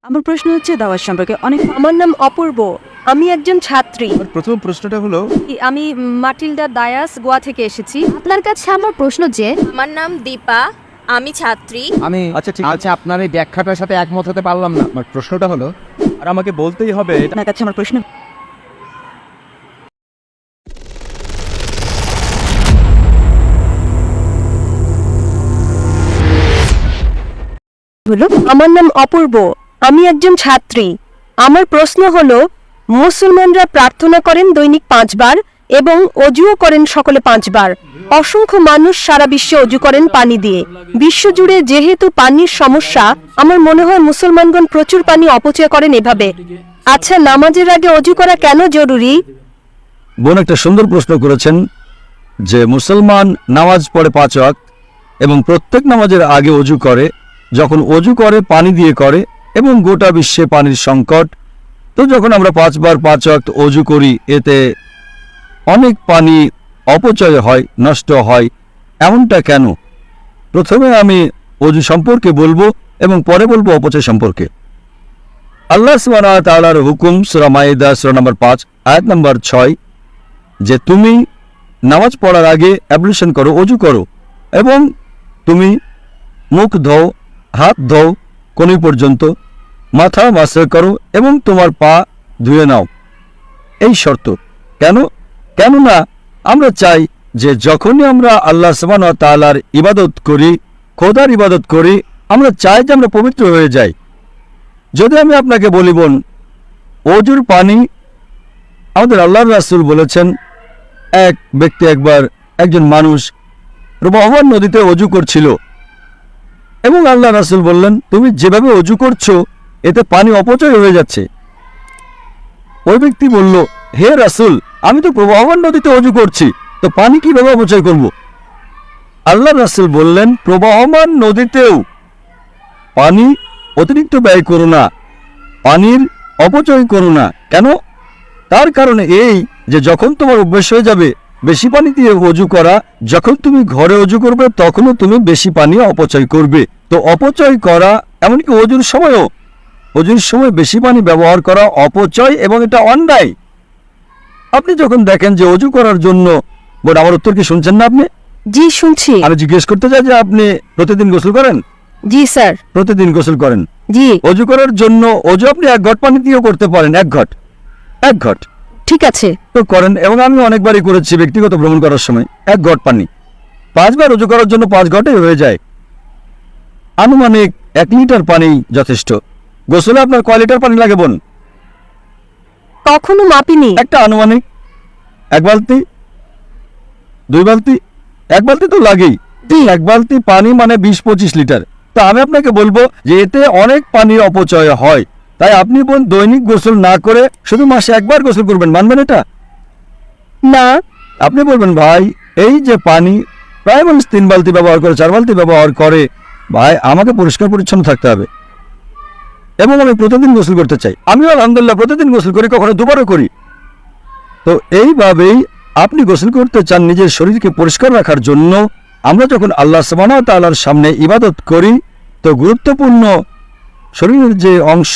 আমার প্রশ্ন হচ্ছে দাওয়াত সম্পর্কে অনেক। আমার নাম অপূর্ব, আমি একজন ছাত্রী। প্রথম প্রশ্নটা হলো আমি মাটিল্ডা দায়াস, গোয়া থেকে এসেছি। আপনার কাছে আমার প্রশ্ন যে আমার নাম দীপা, আমি ছাত্রী। আমি আচ্ছা, ঠিক আছে। আপনার এই ব্যাখ্যাটার সাথে একমত হতে পারলাম না। আমার প্রশ্নটা হলো, আর আমাকে বলতেই হবে এটা আপনার কাছে আমার প্রশ্ন হলো, আমার নাম অপূর্ব, আমি একজন ছাত্রী। আমার প্রশ্ন হলো, মুসলমানরা প্রার্থনা করেন দৈনিক 5 বার এবং অজুও করেন সকলে 5 বার। অসংখ্য মানুষ সারা বিশ্বে অজু করেন পানি দিয়ে। বিশ্বজুড়ে যেহেতু পানির সমস্যা, আমার মনে হয় মুসলমানগণ প্রচুর পানি অপচয় করেন এভাবে। আচ্ছা, নামাজের আগে অজু করা কেন জরুরি? বোন একটা সুন্দর প্রশ্ন করেছেন যে মুসলমান নামাজ পড়ে 5 ওয়াক্ত এবং প্রত্যেক নামাজের আগে অজু করে। যখন অজু করে পানি দিয়ে করে এবং গোটা বিশ্বে পানির সংকট, তো যখন আমরা 5 বার 5 ওয়াক্ত অজু করি এতে অনেক পানি অপচয় হয়, নষ্ট হয়। এমনটা কেন? প্রথমে আমি অজু সম্পর্কে বলবো এবং পরে বলবো অপচয় সম্পর্কে। আল্লাহ সুবহানাহু ওয়া তাআলার হুকুম সূরা মাইদা সূরা নম্বর 5 আয়াত নম্বর 6 যে তুমি নামাজ পড়ার আগে অ্যাবলিউশন করো, অজু করো এবং তুমি মুখ ধোও, হাত ধোও কোনি পর্যন্ত, মাথা মাসাজ করো এবং তোমার পা ধুয়ে নাও। এই শর্ত কেন? কেননা আমরা চাই যে যখনই আমরা আল্লাহ সুবহানাহু ওয়া তাআলার ইবাদত করি, খোদার ইবাদত করি, আমরা চাই যে আমরা পবিত্র হয়ে যাই। যদি আমি আপনাকে বলি বোন, অজুর পানি আমাদের আল্লাহর রাসূল বলেছেন, এক ব্যক্তি একবার একজন মানুষ প্রবাহমান নদীতে অজু করছিল এবং আল্লাহ রাসূল বললেন, তুমি যেভাবে অজু করছো এতে পানি অপচয় হয়ে যাচ্ছে। ওই ব্যক্তি বলল, হে রাসূল, আমি তো প্রবাহমান নদীতে অজু করছি, তো পানি কিভাবে অপচয় করব? আল্লাহ রাসূল বললেন, প্রবাহমান নদীতেও পানি অতিরিক্ত ব্যয় করো না, পানির অপচয় করো না। কেন? তার কারণ এই যে যখন তোমার অভ্যাস হয়ে যাবে বেশি পানি দিয়ে অজু করা, যখন তুমি ঘরে অজু করবে তখনও তুমি বেশি পানি অপচয় করবে। তো অপচয় করা, এমনকি অজুর সময়ও, অজুর সময় বেশি পানি ব্যবহার করা অপচয় এবং এটা অন্যায়। আপনি যখন দেখেন যে অজু করার জন্য, বোন আমার উত্তর কি শুনছেন না আপনি? জি, শুনছি। আমি জিজ্ঞেস করতে চাই যে আপনি প্রতিদিন গোসল করেন? জি স্যার। প্রতিদিন গোসল করেন? জি। অজু করার জন্য অজু আপনি 1 ঘট পানি দিয়েও করতে পারেন, 1 ঘট ঠিক আছে। তো করেন এবং আমি অনেকবারই করেছি ব্যক্তিগত ভ্রমণ করার সময়। 1 ঘট পানি 5 বার অজু করার জন্য 5 ঘটে হয়ে যায়। আনুমানিক 1 লিটার পানি যথেষ্ট। গোসলে আপনার কয় লিটার পানি লাগে বোন? কখনো মাপিনি। একটা আনুমানিক 1 বালতি, 2 বালতি, 1 বালতি তো লাগেই। 1 বালতি পানি মানে 20-25 লিটার। তো আমি আপনাকে বলবো যে এতে অনেক পানি অপচয় হয়। তাই আপনি বোন দৈনিক গোসল না করে শুধু মাসে 1 বার গোসল করবেন, মানবেন এটা? না। আপনি বলবেন, ভাই এই যে পানি প্রায় মানুষ 3 বালতি ব্যবহার করে, 4 বালতি ব্যবহার করে, ভাই আমাকে পরিষ্কার পরিচ্ছন্ন থাকতে হবে এবং আমি প্রতিদিন গোসল করতে চাই। আমিও আলহামদুলিল্লাহ প্রতিদিন গোসল করি, কখনো 2 বারও করি। তো এইভাবেই আপনি গোসল করতে চান নিজের শরীরকে পরিষ্কার রাখার জন্য। আমরা যখন আল্লাহ সুবহানাহু ওয়া তাআলার সামনে ইবাদত করি তো গুরুত্বপূর্ণ শরীরের যে অংশ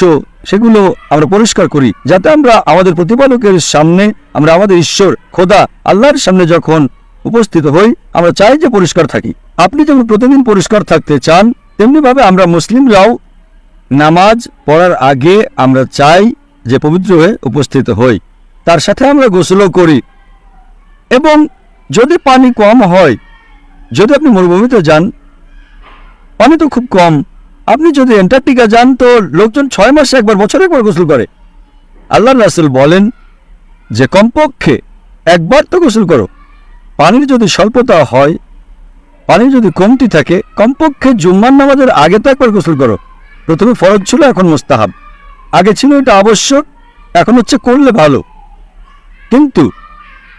সেগুলো আমরা পরিষ্কার করি, যাতে আমরা আমাদের প্রতিপালকের সামনে, আমরা আমাদের ঈশ্বর খোদা আল্লাহর সামনে যখন উপস্থিত হই আমরা চাই যে পরিষ্কার থাকি। আপনি যখন প্রতিদিন পরিষ্কার থাকতে চান, তেমনিভাবে আমরা মুসলিমরাও নামাজ পড়ার আগে আমরা চাই যে পবিত্র হয়ে উপস্থিত হই। তার সাথে আমরা গোসলও করি এবং যদি পানি কম হয়, যদি আপনি মরুভূমিতে যান পানি তো খুব কম, আপনি যদি অ্যান্টার্কটিকা যান তো লোকজন 6 মাসে একবার, বছরে একবার গোসল করে। আল্লাহর রাসূল বলেন যে কমপক্ষে 1 বার তো গোসল করো। পানির যদি স্বল্পতা হয়, পানির যদি কমতি থাকে, কমপক্ষে জুম্মার নামাজের আগে তো একবার গোসল করো। প্রথমে ফরজ ছিল, এখন মুস্তাহাব। আগে ছিল এটা আবশ্যক, এখন হচ্ছে করলে ভালো। কিন্তু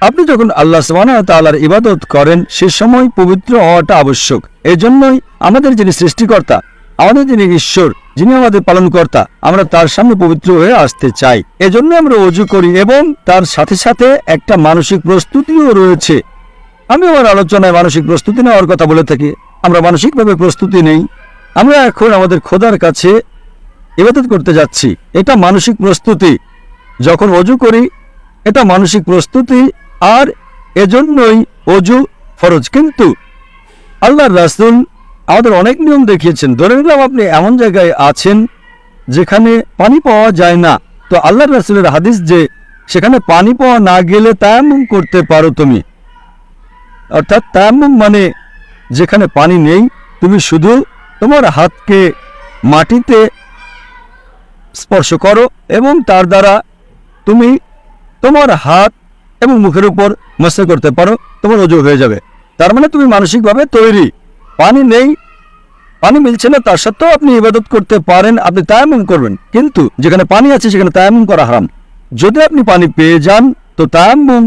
আপনি যখন আল্লাহ সুবহানাহু ওয়া তাআলার ইবাদত করেন সে সময় পবিত্র হওয়াটা আবশ্যক। এই জন্যই আমাদের যিনি সৃষ্টিকর্তা, আমাদের যিনি ঈশ্বর, যিনি আমাদের পালনকর্তা, আমরা তার সামনে পবিত্র হয়ে আসতে চাই। এজন্য আমরা অজু করি এবং তার সাথে সাথে একটা মানসিক প্রস্তুতিও রয়েছে। আমি আমার আলোচনায় মানসিক প্রস্তুতি নেওয়ার কথা বলে থাকি। আমরা মানসিকভাবে প্রস্তুতি নেই। আমরা এখন আমাদের খোদার কাছে ইবাদত করতে যাচ্ছি, এটা মানসিক প্রস্তুতি। যখন অজু করি এটা মানসিক প্রস্তুতি, আর এজন্যই অজু ফরজ। কিন্তু আল্লাহর রাসূল আমাদের অনেক নিয়ম দেখিয়েছেন। ধরে নিলাম আপনি এমন জায়গায় আছেন যেখানে পানি পাওয়া যায় না, তো আল্লাহর রাসূলের হাদিস যে সেখানে পানি পাওয়া না গেলে তায়াম্মুম করতে পারো তুমি। অর্থাৎ তায়াম্মুম মানে যেখানে পানি নেই তুমি শুধু তোমার হাতকে মাটিতে স্পর্শ করো এবং তার দ্বারা তুমি তোমার হাত এবং মুখের উপর মাসা করতে পারো, তোমার ওযু হয়ে যাবে। তার মানে তুমি মানসিকভাবে তৈরি। পানি নেই, পানি মিলছে না, তার সত্ত্বেও আপনি ইবাদত করতে পারেন, আপনি তায়াম্মুম করবেন। কিন্তু যেখানে পানি আছে সেখানে তায়াম্মুম করা হারাম। যদি আপনি পানি পেয়ে যান তো তায়াম্মুম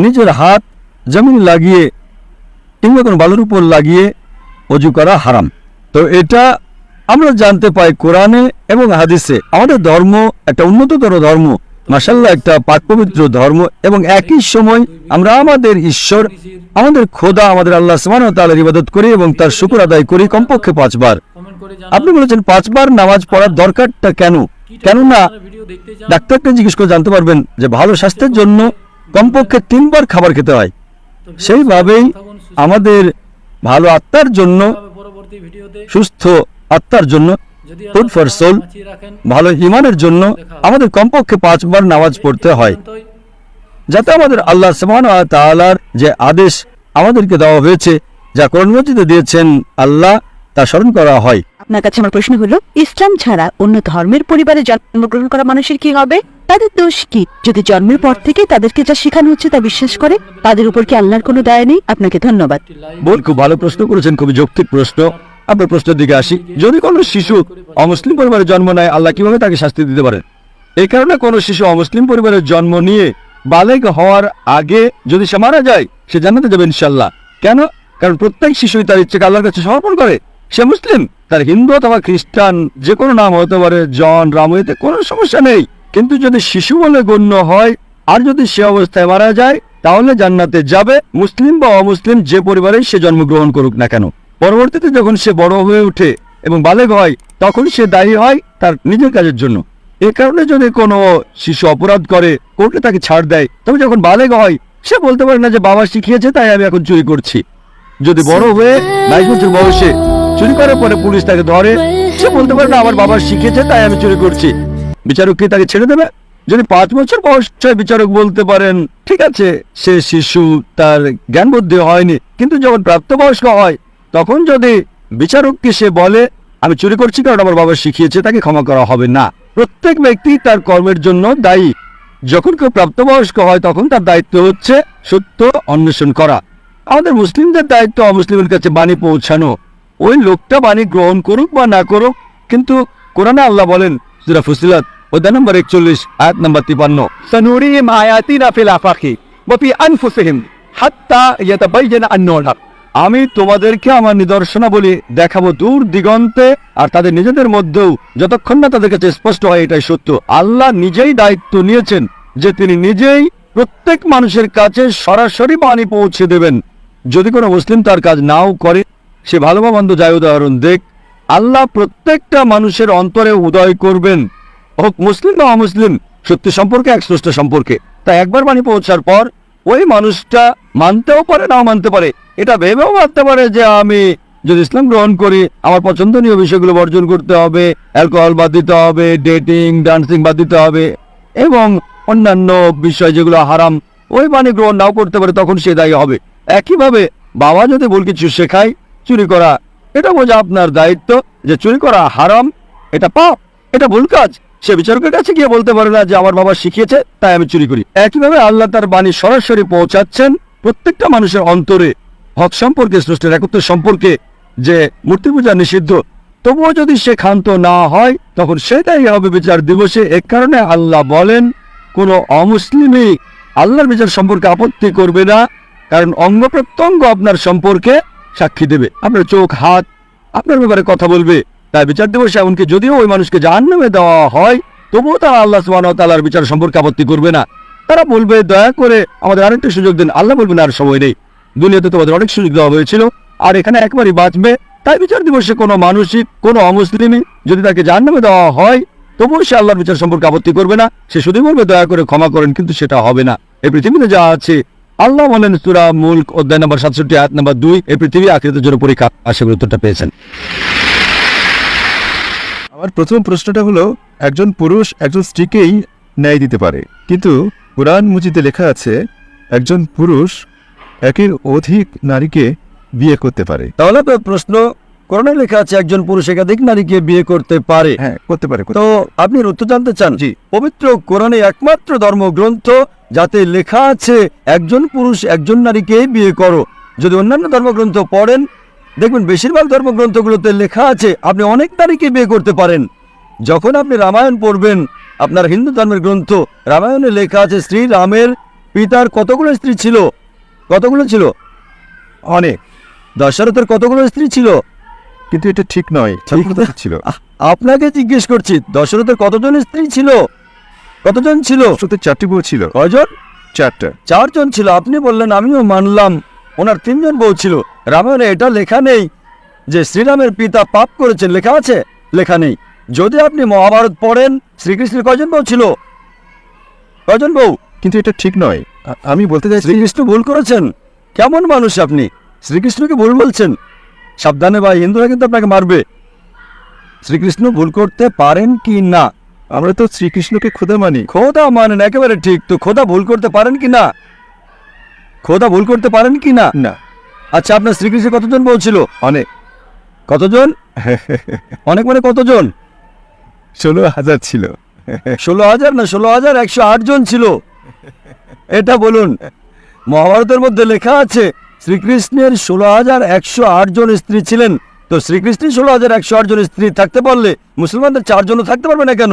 নিজের হাত জমিন লাগিয়ে কিংবা কোনো বালুর উপর লাগিয়ে অজু করা হারাম। তো এটা আমরা জানতে পাই কোরআনে এবং হাদিসে। আমাদের ধর্ম একটা উন্নততর ধর্ম, মাশাআল্লাহ একটা পাক পবিত্র ধর্ম, এবং একই সময় আমরা আমাদের ঈশ্বর, আমাদের খোদা, আমাদের আল্লাহ সুবহানাহু ওয়া তাআলার ইবাদত করি এবং তার শুকর আদায় করি কমপক্ষে 5 বার। আপনি বলেছেন 5 বার নামাজ পড়ার দরকারটা কেন? কেননা ডাক্তারকে জিজ্ঞেস করে জানতে পারবেন যে ভালো স্বাস্থ্যের জন্য কমপক্ষে 3 বার খাবার খেতে হয়। সেইভাবেই আমাদের ভালো আত্মার জন্য, সুস্থ আত্মার জন্য, ফুড ফর সোল, ভালো ঈমানের জন্য আমাদের কমপক্ষে 5 বার নামাজ পড়তে হয়, যাতে আমাদের আল্লাহ সুবহানাহু ওয়া তাআলার যে আদেশ আমাদেরকে দেওয়া হয়েছে, যা কোরআন মাজিদে দিয়েছেন আল্লাহ, তা স্মরণ করা হয়। আপনার কাছে আমার প্রশ্ন হলো, ইসলাম ছাড়া অন্য ধর্মের পরিবারে জন্মগ্রহণ করা মানুষের কি হবে? তাদের দোষ কি যদি জন্মের পর থেকে তাদেরকে যা শেখানো হচ্ছে তা বিশ্বাস করে? তাদের উপর কি আল্লাহর কোনো দায় নেই? আপনাকে ধন্যবাদ। বোন, খুব ভালো প্রশ্ন করেছেন, খুবই যৌক্তিক প্রশ্ন। আপনার প্রশ্নের দিকে আসি। যদি কোনো শিশু অমুসলিম পরিবারে জন্ম নেয়, আল্লাহ কিভাবে তাকে শাস্তি দিতে পারেন? এই কারণে কোনো শিশু অমুসলিম পরিবারের জন্ম নিয়ে বালেগ হওয়ার আগে যদি সে মারা যায়, সে জান্নাতে যাবে ইনশাআল্লাহ। কেন? কারণ প্রত্যেক শিশুই তার ইচ্ছাকে আল্লাহর কাছে সমর্পণ করে। সে মুসলিম, তার হিন্দু অথবা খ্রিস্টান যে কোনো নাম হতে পারে, জন, রামু, এতে কোনো সমস্যা নেই। কিন্তু যদি শিশু বলে গণ্য হয় আর যদি সে অবস্থায় মারা যায়, তাহলে জান্নাতে যাবে, মুসলিম বা অমুসলিম যে পরিবারেই সে জন্মগ্রহণ করুক না কেন। পরবর্তীতে যখন সে বড় হয়ে ওঠে এবং বালেগ হয়, তখন সে দায়ী হয় তার নিজের কাজের জন্য। এ কারণে যদি কোনো শিশু অপরাধ করে, কোর্টে তাকে ছাড় দেয়, তবে যখন বালেগ হয় সে বলতে পারে না যে বাবা শিখিয়েছে তাই আমি এখন চুরি করছি। যদি বড় হয়ে 22 বছর বয়সে চুরি করার পরে পুলিশ তাকে ধরে, সে বলতে পারে না আমার বাবা শিখিয়েছে তাই আমি চুরি করছি। বিচারক কি তাকে ছেড়ে দেবে? যদি 5 বছর বয়স হয়, বিচারক বলতে পারেন ঠিক আছে, সে শিশু, তার জ্ঞান বুদ্ধি হয়নি। কিন্তু যখন প্রাপ্তবয়স্ক হয়, তখন যদি বিচারককে সে বলে আমি চুরি করছি কারণ আমার বাবা শিখিয়েছে, তাকে ক্ষমা করা হবে না। প্রত্যেক ব্যক্তি তার কর্মের জন্য দায়ী। যখন কেউ প্রাপ্তবয়স্ক হয় তখন তার দায়িত্ব হচ্ছে সত্য অন্বেষণ করা। আমাদের মুসলিমদের দায়িত্ব অমুসলিমের কাছে বাণী পৌঁছানো। ওই লোকটা বাণী গ্রহণ করুক বা না করুক, কিন্তু কোরআনে আল্লাহ বলেন সূরা ফুসিলাত অধ্যায় নম্বর 41 আয়াত নম্বর 53, সানুরিহিম আয়াতিনা ফিল আফাকি ওয়া ফি আনফুসিহিম হাত্তা ইয়াতাবায়্যানা আন্নাহুল হক। আমি তোমাদেরকে আমার নিদর্শনাবলী দেখাবো দূর দিগন্তে আর তাদের নিজেদের মধ্যেও, যতক্ষণ না তাদের কাছে স্পষ্ট হয় এটাই সত্য। আল্লাহ নিজেই দায়িত্ব নিয়েছেন যে তিনি নিজেই প্রত্যেক মানুষের কাছে সরাসরি বাণী পৌঁছে দেবেন। যদি কোনো মুসলিম তার কাজ নাও করে, সে ভালো বা মন্দ যায় উদাহরণ দেখ, আল্লাহ প্রত্যেকটা মানুষের অন্তরে উদয় করবেন, হোক মুসলিম বা অমুসলিম, সত্য সম্পর্কে এক স্রষ্টা সম্পর্কে। তাই একবার বাণী পৌঁছার পর ওই মানুষটা মানতেও পারে নাও মানতে পারে, এটা ভেবেও ভাবতে পারে যে আমি যদি ইসলাম গ্রহণ করি আমার পছন্দনীয় বিষয়গুলো বর্জন করতে হবে, অ্যালকোহল বাদ দিতে হবে, ডেটিং ডান্সিং বাদ দিতে হবে এবং অন্যান্য বিষয় যেগুলো হারাম, ওই বাণী গ্রহণ নাও করতে পারে, তখন সে দায়ী হবে। একইভাবে বাবা যদি ভুল কিছু শেখায়, চুরি করা, এটা বোঝা আপনার দায়িত্ব যে চুরি করা হারাম, এটা পাপ, এটা ভুল কাজ। সে বিচারকের কাছে গিয়ে বলতে পারে না যে আমার বাবা শিখিয়েছে তাই আমি চুরি করি। একইভাবে আল্লাহ তার বাণী সরাসরি পৌঁছাচ্ছেন প্রত্যেকটা মানুষের অন্তরে, হক সম্পর্কে, স্রষ্টার একত্ব সম্পর্কে, যে মূর্তি পূজা নিষিদ্ধ। তবুও যদি সে ক্ষান্ত না হয় তখন সেটাই হবে বিচার দিবসে। এ কারণে আল্লাহ বলেন কোন অমুসলিমই আল্লাহর বিচার সম্পর্কে আপত্তি করবে না, কারণ অঙ্গ প্রত্যঙ্গ আপনার সম্পর্কে সাক্ষী দেবে। আপনার চোখ, হাত আপনার ব্যাপারে কথা বলবে। তাই বিচার দিবসে এমনকি যদিও ওই মানুষকে জাহান্নামে দেওয়া হয়, তবুও তারা আল্লাহ সুবহানাহু ওয়া তাআলার বিচার সম্পর্কে আপত্তি করবে না। তারা বলবে দয়া করে আমাদের আরেকটা সুযোগ দিন। আল্লাহ বলবেন আর সময় নেই, দুনিয়াতে তোমাদের অনেক সুযোগ দেওয়া হয়েছিল আর এখানে একবারই বাঁচবে। তাই বিচার দিবসে কোনো মানুষই, কোনো অমুসলিমই যদি তাকে জাহান্নামে দেওয়া হয়, তবুও সে আল্লাহর বিচার সম্পর্কে আপত্তি করবে না, সে শুধুই বলবে দয়া করে ক্ষমা করেন, কিন্তু সেটা হবে না। এই পৃথিবীতে যা আছে, আল্লাহ বলেন সূরা মুলক অধ্যায় নম্বর 67 আয়াত নম্বর 2, এই পৃথিবী আখিরাতের জন্য পরীক্ষা। আশা করি উত্তরটা পেয়েছেন। আমার প্রথম প্রশ্নটা হলো, একজন পুরুষ একজন স্ত্রীকেই ন্যায় দিতে পারে, কিন্তু কুরআন মুজিদে লেখা আছে একজন পুরুষ একের অধিক নারীকে বিয়ে করতে পারে। তাহলে আপনার প্রশ্ন, কোরআনে লেখা আছে একজন পুরুষ একাধিক নারীকে বিয়ে করতে পারে। হ্যাঁ, করতে পারে। তো আপনি এর উত্তর জানতে চান? জি। পবিত্র কোরআনে একমাত্র ধর্মগ্রন্থ যাতে লেখা আছে একজন পুরুষ একজন নারীকে বিয়ে করো। যদি অন্যান্য ধর্মগ্রন্থ পড়েন, দেখবেন বেশিরভাগ ধর্মগ্রন্থগুলোতে লেখা আছে আপনি অনেক নারীকে বিয়ে করতে পারেন। যখন আপনি রামায়ণ পড়বেন, আপনার হিন্দু ধর্মের গ্রন্থ রামায়ণে লেখা আছে শ্রী রামের পিতার কতগুলো স্ত্রী ছিল? কতগুলো ছিল? অনেক। দশরথের কতগুলো স্ত্রী ছিল? কিন্তু এটা ঠিক নয়, ছিল। আপনাকে জিজ্ঞেস করছি, দশরথের কতজন স্ত্রী ছিল? কতজন ছিল? 4টি বউ ছিল। কয়জন? 4টা। 4 জন ছিল। আপনি বললেন আমিও মানলাম ওনার 3 জন বউ ছিল। রামায়ণে এটা লেখা নেই যে শ্রীরামের পিতা পাপ করেছেন, লেখা আছে? লেখা নেই। যদি আপনি মহাভারত পড়েন, শ্রীকৃষ্ণের কয়জন বউ ছিল? কয়জন বউ? কিন্তু এটা ঠিক নয়। আমি বলতে চাইছি শ্রীকৃষ্ণ ভুল করেছেন? কেমন মানুষ আপনি? শ্রীকৃষ্ণকে ভুল বলছেন? সাবধানে ভাই, হিন্দুরা কিন্তু আপনাকে মারবে। শ্রীকৃষ্ণ ভুল করতে পারেন কি না? আমরা তো শ্রীকৃষ্ণকে খোদা মানি। খোদা মানেন, একেবারে ঠিক। তো খোদা ভুল করতে পারেন কি না? খোদা ভুল করতে পারেন কি না? না। আচ্ছা, আপনার শ্রীকৃষ্ণের কতজন বউ ছিল? অনেক। কতজন? অনেক মানে কতজন? 16,000 ছিল। 16,000 না, 16,108 জন ছিল। এটা বলুন। মহাভারতের মধ্যে লেখা আছে শ্রীকৃষ্ণের 16,108 জন স্ত্রী ছিলেন। তো শ্রীকৃষ্ণের 16,108 জন স্ত্রী থাকতে পারলে মুসলমানদের 4 জনও থাকতে পারবে না কেন?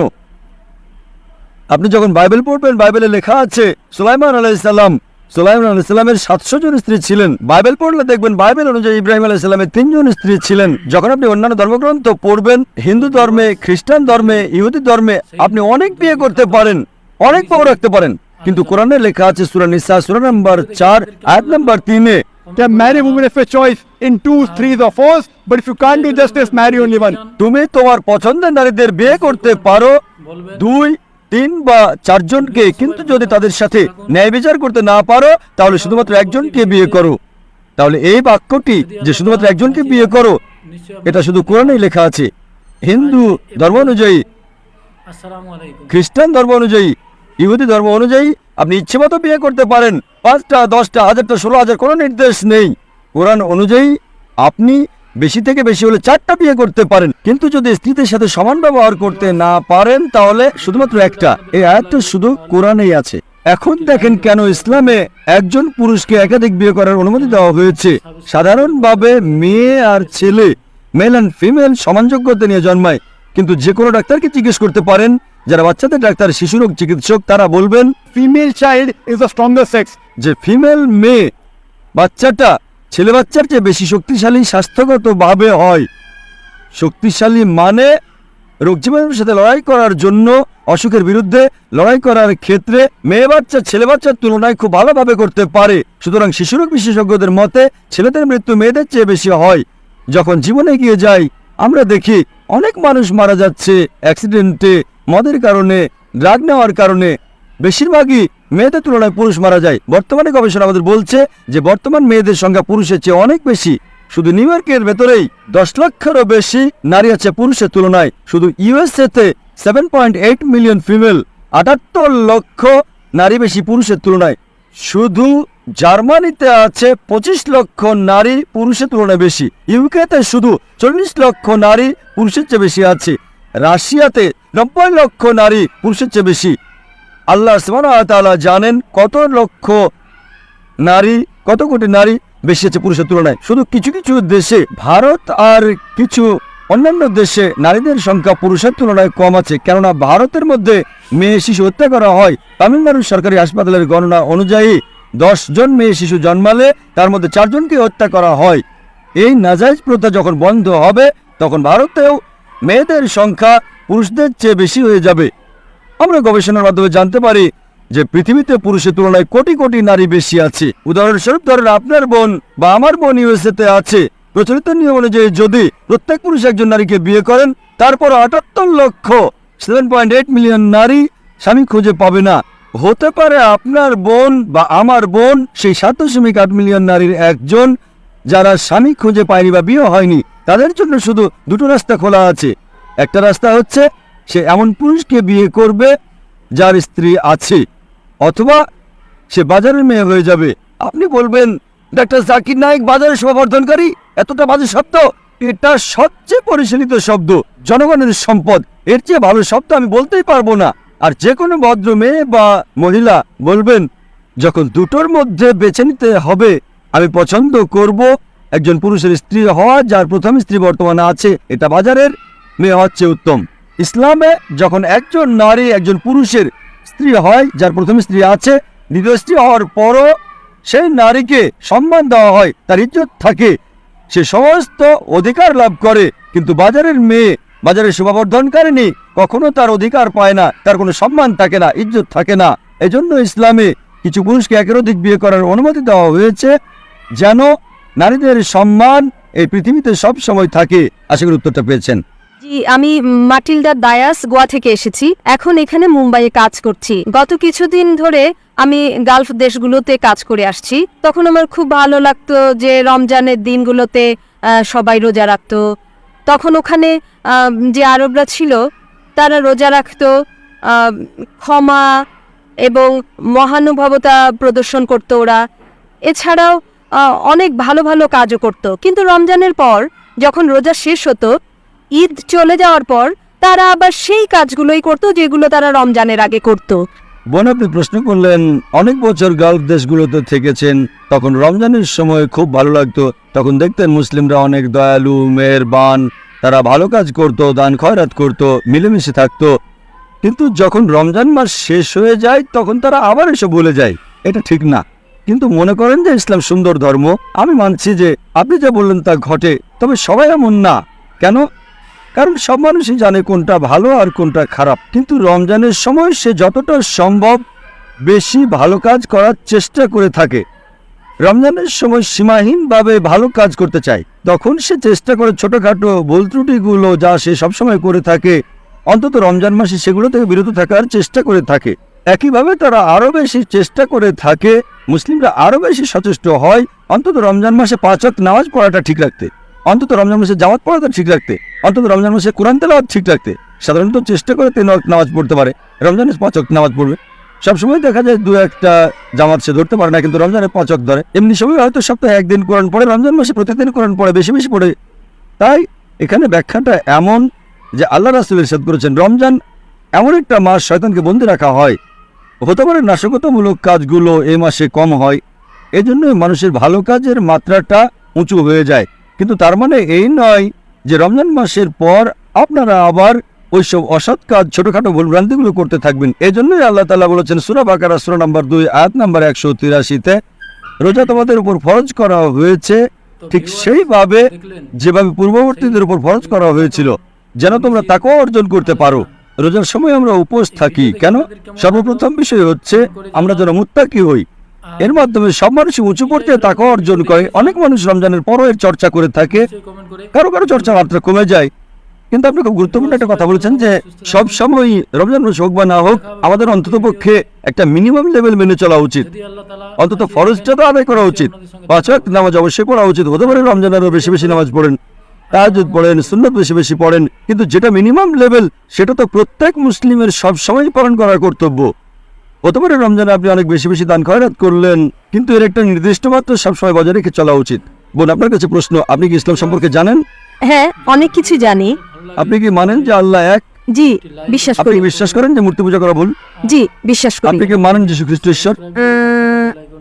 আপনি যখন বাইবেল পড়বেন, বাইবেলে লেখা আছে সুলাইমান আলাইহিসসালাম, সুলাইমান আলাইহিসসালামের 700 জন স্ত্রী ছিলেন। বাইবেল পড়লে দেখবেন বাইবেল অনুযায়ী ইব্রাহিম আলাইহিসসালামের 3 জন স্ত্রী ছিলেন। যখন আপনি অন্যান্য ধর্মগ্রন্থ পড়বেন, হিন্দু ধর্মে, খ্রিস্টান ধর্মে, ইহুদি ধর্মে আপনি অনেক বিয়ে করতে পারেন, অনেক বউ রাখতে পারেন। কিন্তু কোরআনে লেখা আছে সূরা নিসা সূরা নম্বর 4 আয়াত নম্বর 3-এ, Marry women of your choice in 2s, 3s or 4s, but if you can't do justice, marry only one. তুমি তোমার পছন্দের নারীদের বিয়ে করতে পারো 2, 3 বা 4 জনকে, কিন্তু যদি তাদের সাথে ন্যায় বিচার করতে না পারো তাহলে শুধুমাত্র একজনকে বিয়ে করো। তাহলে এই বাক্যটি যে শুধুমাত্র একজনকে বিয়ে করো, এটা শুধু কোরআনেই লেখা আছে। হিন্দু ধর্ম অনুযায়ী, খ্রিস্টান ধর্ম অনুযায়ী, ইহুদি ধর্ম অনুযায়ী আপনি ইচ্ছেমতো বিয়ে করতে পারেন। 5টা, 10টা, 1000টা, 16,000 কোনো নির্দেশ নেই। কোরআন অনুযায়ী আপনি বেশি থেকে বেশি হলে 4টা বিয়ে করতে পারেন, কিন্তু যদি স্ত্রীদের সাথে সমান ব্যবহার করতে না পারেন তাহলে শুধুমাত্র একটা। এই আয়াতটা শুধু কোরআনেই আছে। এখন দেখেন কেন ইসলামে একজন পুরুষকে একাধিক বিয়ে করার অনুমতি দেওয়া হয়েছে। সাধারণভাবে মেয়ে আর ছেলে, মেল অ্যান্ড ফিমেল সমান যোগ্যতা নিয়ে জন্মায়, কিন্তু যে কোনো ডাক্তারকে জিজ্ঞেস করতে পারেন, যারা বাচ্চাদের ডাক্তার, শিশুরোগ চিকিৎসক, তারা বলবেন Female child is the stronger sex. যে ফিমেল মেয়ে বাচ্চাটা ছেলে বাচ্চার চেয়ে বেশি শক্তিশালী স্বাস্থ্যগতভাবে হয়। শক্তিশালী মানে রোগ জীবাণুর সাথে লড়াই করার জন্য, অসুখের বিরুদ্ধে লড়াই করার ক্ষেত্রে মেয়ে বাচ্চা ছেলে বাচ্চার তুলনায় খুব ভালোভাবে করতে পারে। সুতরাং শিশুরোগ বিশেষজ্ঞদের মতে ছেলেদের মৃত্যু মেয়েদের চেয়ে বেশি হয়। যখন জীবনে এগিয়ে যায় আমরা দেখি অনেক মানুষ মারা যাচ্ছে অ্যাক্সিডেন্টে, মদের কারণে, ড্রাগ নেওয়ার কারণে। বেশিরভাগই মেয়েদের তুলনায় পুরুষ মারা যায়। বর্তমানে গবেষণা আমাদের বলছে যে বর্তমান মেয়েদের সংখ্যা পুরুষের চেয়ে অনেক বেশি। শুধু নিউ ইয়র্কের ভেতরেই 10 লক্ষেরও বেশি নারী আছে পুরুষের তুলনায়। শুধু ইউএসএতে 7.8 মিলিয়ন ফিমেল, 78 লক্ষ নারী বেশি পুরুষের তুলনায়। শুধু জার্মানিতে আছে 25 লক্ষ নারী পুরুষের তুলনায় বেশি। ইউকেতে শুধু 40 লক্ষ নারী পুরুষের চেয়ে বেশি আছে। রাশিয়াতে 90 লক্ষ নারী পুরুষের চেয়ে বেশি। আল্লাহ সুবহানাহু ওয়া তাআলা জানেন কত লক্ষ নারী, কত কোটি নারী বেশি আছে পুরুষের তুলনায়। শুধু কিছু কিছু দেশে, ভারত আর কিছু অন্যান্য দেশে নারীদের সংখ্যা পুরুষের তুলনায় কম আছে, কেননা ভারতের মধ্যে মেয়ে শিশু হত্যা করা হয়। তামিলনাড়ুর সরকারি হাসপাতালের গণনা অনুযায়ী 10 জন মেয়ে শিশু জন্মালে তার মধ্যে 4 জনকে হত্যা করা হয়। এই নাজায়েজ প্রথা যখন বন্ধ হবে তখন ভারতেও মেয়েদের সংখ্যা পুরুষদের চেয়ে বেশি হয়ে যাবে। আমরা গবেষণার মাধ্যমে জানতে পারি যে পৃথিবীতে পুরুষের তুলনায় কোটি কোটি নারী বেশি আছে। উদাহরণস্বরূপ ধরেন আপনার বোন বা আমার বোন ইউএসএতে আছে। প্রচলিত নিয়ম অনুযায়ী যদি প্রত্যেক পুরুষ একজন নারীকে বিয়ে করেন, তারপর 78 লক্ষ 7.8 মিলিয়ন নারী স্বামী খুঁজে পাবে না। হতে পারে আপনার বোন বা আমার বোন সেই 7.8 মিলিয়ন নারীর একজন, যারা স্বামী খুঁজে পায়নি বা বিয়ে হয়নি। তাদের জন্য শুধু দুটো রাস্তা খোলা আছে। একটা রাস্তা হচ্ছে সে এমন পুরুষকে বিয়ে করবে যার স্ত্রী আছে, অথবা সে বাজারের মেয়ে হয়ে যাবে। আপনি বলবেন, ডাক্তার জাকির নায়েক বাজারের শোভাবর্ধনকারী, এতটা বাজে শব্দ। এটা সবচেয়ে পরিশীলিত শব্দ, জনগণের সম্পদ। এর চেয়ে ভালো শব্দ আমি বলতেই পারবো না। আর যে কোনো ভদ্র মেয়ে বা মহিলা বলবেন, যখন দুটোর মধ্যে বেছে নিতে হবে, আমি পছন্দ করব একজন পুরুষের স্ত্রী হওয়া যার প্রথম স্ত্রী বর্তমানে আছে, এটা বাজারের মেয়ে হচ্ছে উত্তম। ইসলামে যখন একজন নারী একজন পুরুষের স্ত্রী হয় যার প্রথম স্ত্রী আছে, দ্বিতীয় স্ত্রী হওয়ার পরও সেই নারীকে সম্মান দেওয়া হয়, তার ইজ্জত থাকে, সে সমস্ত অধিকার লাভ করে। কিন্তু বাজারের মেয়ে, বাজারের শোভাবর্ধনকারিণী কখনো তার অধিকার পায় না, তার কোনো সম্মান থাকে না, ইজ্জত থাকে না। এজন্য ইসলামে কিছু পুরুষকে একের অধিক বিয়ে করার অনুমতি দেওয়া হয়েছে, যেন নারীদের সম্মান এই পৃথিবীতে সব সময় থাকে। আশা করি উত্তরটা পেয়েছেন। জি, আমি মাটিল্ডা দায়াস, গোয়া থেকে এসেছি। এখন এখানে মুম্বাইয়ে কাজ করছি। গত কিছুদিন ধরে আমি গালফ দেশগুলোতে কাজ করে আসছি। তখন আমার খুব ভালো লাগতো যে রমজানের দিনগুলোতে সবাই রোজা রাখতো। তখন ওখানে যে আরবরা ছিল তারা রোজা রাখতো, ক্ষমা এবং মহানুভবতা প্রদর্শন করতো ওরা। এছাড়াও অনেক ভালো ভালো কাজও করতো। কিন্তু রমজানের পর যখন রোজা শেষ হতো, ঈদ চলে যাওয়ার পর তারা আবার সেই কাজগুলোই করতো যেগুলো তারা রমজানের আগে করতো। বোন, আপনি প্রশ্ন করলেন অনেক বছর গালফ দেশগুলোতে থেকেছেন, তখন রমজানের সময় খুব ভালো লাগতো। তখন দেখতেন মুসলিমরা অনেক দয়ালু, মেহেরবান, তারা ভালো কাজ করতো, দান খয়রাত করতো, মিলেমিশে থাকতো। কিন্তু যখন রমজান মাস শেষ হয়ে যায় তখন তারা আবার এসব ভুলে যায়। এটা ঠিক না। কিন্তু মনে করেন যে ইসলাম সুন্দর ধর্ম, আমি মানছি যে আপনি যা বললেন তা ঘটে, তবে সবাই এমন না। কেন? কারণ সব মানুষই জানে কোনটা ভালো আর কোনটা খারাপ। কিন্তু রমজানের সময় সে যতটা সম্ভব বেশি ভালো কাজ করার চেষ্টা করে থাকে। রমজানের সময় সীমাহীনভাবে ভালো কাজ করতে চায়, তখন সে চেষ্টা করে ছোটোখাটো ভুল ত্রুটিগুলো যা সে সবসময় করে থাকে, অন্তত রমজান মাসে সেগুলো থেকে বিরত থাকার চেষ্টা করে থাকে। একইভাবে তারা আরও বেশি চেষ্টা করে থাকে, মুসলিমরা আরও বেশি সচেষ্ট হয় অন্তত রমজান মাসে 5 ওয়াক্ত নামাজ পড়াটা ঠিক রাখতে, অন্তত রমজান মাসে জামাত পড়াটা ঠিক রাখতে, অন্তত রমজান মাসে কোরআন তেলাওয়াত ঠিক রাখতে। সাধারণত চেষ্টা করে 3 ওয়াক্ত নামাজ পড়তে পারে, রমজানে 5 ওয়াক্ত নামাজ পড়বে। সবসময় দেখা যায় 2-1টা জামাত সে ধরতে পারে না, কিন্তু রমজানে 5 ওয়াক্ত ধরে। এমনি সময় হয়তো সপ্তাহে একদিন কোরআন পড়ে, রমজান মাসে প্রতিদিন কোরআন পড়ে, বেশি বেশি পড়ে। তাই এখানে ব্যাখ্যাটা এমন যে আল্লাহ রাসূল ইরশাদ করেছেন, রমজান এমন একটা মাস শয়তানকে বন্দি রাখা হয়। হতে পারে নাশকতামূলক কাজগুলো এই মাসে কম হয়, এজন্য মানুষের ভালো কাজের মাত্রাটা উঁচু হয়ে যায়। কিন্তু তার মানে এই নয় যে রমজান মাসের পর আপনারা আবার ওইসব অসৎ কাজ, ছোটখাটো ভুলভ্রান্তিগুলো করতে থাকবেন। এই জন্যই আল্লাহ তাআলা বলেছেন সূরা বাকারা সূরা নম্বর 2 আয়াত নম্বর 183-তে, রোজা তোমাদের উপর ফরজ করা হয়েছে ঠিক সেইভাবে যেভাবে পূর্ববর্তীদের উপর ফরজ করা হয়েছিল, যেন তোমরা তাকওয়া অর্জন করতে পারো। রোজার সময় আমরা উপোস থাকি কেন? সর্বপ্রথম বিষয় হচ্ছে আমরা যেন মুত্তাকি হই। এর মাধ্যমে সব মানুষই উঁচু পর্যায়ে তাকওয়া অর্জন করে। অনেক মানুষ রমজানের পরও এর চর্চা করে থাকে, কারো কারো চর্চার মাত্রা কমে যায়। কিন্তু আপনি খুব গুরুত্বপূর্ণ একটা কথা বলেছেন যে সব সময় রমজান মাস হোক বা না হোক, আমাদের অন্ততপক্ষে একটা মিনিমাম লেভেল মেনে চলা উচিত। অন্তত ফরজটা তো আদায় করা উচিত, 5 ওয়াক্ত নামাজ অবশ্যই পড়া উচিত। হতে পারে রমজান আরও বেশি বেশি নামাজ পড়েন, তাহাজ্জুদ পড়েন, সুন্নাত বেশি বেশি পড়েন, কিন্তু যেটা মিনিমাম লেভেল সেটা তো প্রত্যেক মুসলিমের সব সময় পালন করার কর্তব্য। হতে পারে রমজানে আপনি অনেক বেশি বেশি দান খয়রাত করলেন, কিন্তু এর একটা নির্দিষ্ট মাত্রা সবসময় বজায় রেখে চলা উচিত। বোন, আপনার কাছে প্রশ্ন, আপনি কি ইসলাম সম্পর্কে জানেন? হ্যাঁ, অনেক কিছু জানি। আপনি কি মানেন যে আল্লাহ এক? জি, বিশ্বাস আপনি করি। কি বিশ্বাস করেন যে মূর্তি পূজা করা ভুল? জি, বিশ্বাস করি। আপনি কি মানেন যীশু খ্রিস্ট ঈশ্বর?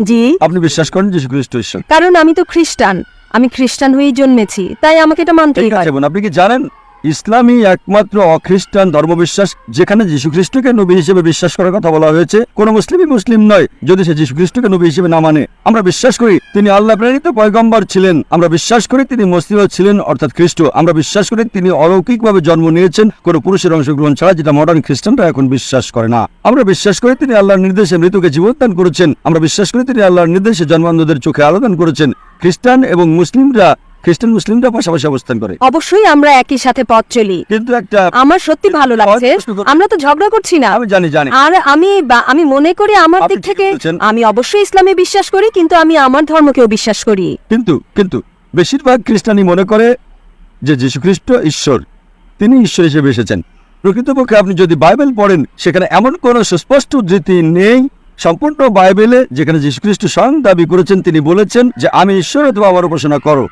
জি, আপনি বিশ্বাস করেন যীশু খ্রিস্ট ঈশ্বর? কারণ আমি তো খ্রিস্টান, আমি খ্রিস্টান হয়েই জন্মেছি, তাই আমাকে এটা মানতেই ঠিক হয়। আছে বোন, আপনি কি জানেন ইসলামই একমাত্র অখ্রিস্টান ধর্মবিশ্বাস যেখানে যীশু খ্রিস্টকে নবী হিসেবে বিশ্বাস করার কথা বলা হয়েছে? কোন মুসলিমই মুসলিম নয় যদি সে যীশু খ্রিস্টকে নবী হিসেবে না মানে। আমরা বিশ্বাস করি তিনি আল্লাহ প্রেরিত পয়গম্বর ছিলেন, আমরা বিশ্বাস করি তিনি মসিহ ছিলেন অর্থাৎ খ্রিস্ট, আমরা বিশ্বাস করি তিনি অলৌকিকভাবে জন্ম নিয়েছেন কোনো পুরুষের অংশগ্রহণ ছাড়া, যেটা মডার্ন খ্রিস্টানরা এখন বিশ্বাস করে না। আমরা বিশ্বাস করি তিনি আল্লাহর নির্দেশে মৃতকে জীবনদান করেছেন, আমরা বিশ্বাস করি তিনি আল্লাহর নির্দেশে জন্মান্ধদের চোখে আলো দান করেছেন। খ্রিস্টান এবং মুসলিমরা খ্রিস্টান মুসলিমরা পাশাপাশি অবস্থান করে। অবশ্যই আমরা একই সাথে পথ চলি। কিন্তু একটা আমার সত্যি ভালো লাগছে, আমরা তো ঝগড়া করছি না। আমি জানি আর আমি মনে করি আমার আপনি দিক ঠিক থেকে বলেছেন। আমি অবশ্যই ইসলামে বিশ্বাস করি, কিন্তু আমি আমার ধর্মকেও বিশ্বাস করি। কিন্তু বেশিরভাগ খ্রিস্টানই মনে করে যে যীশুখ্রিস্ট ঈশ্বর, তিনি ঈশ্বর হিসেবে এসেছেন। প্রকৃতপক্ষে আপনি যদি বাইবেল পড়েন, সেখানে এমন কোনো সুস্পষ্ট উদ্ধৃতি নেই সম্পূর্ণ বাইবেলে যেখানে যীশুখ্রিস্ট স্বয়ং দাবি করেছেন, তিনি বলেছেন যে আমি ঈশ্বর অথবা আমার উপাসনা করো।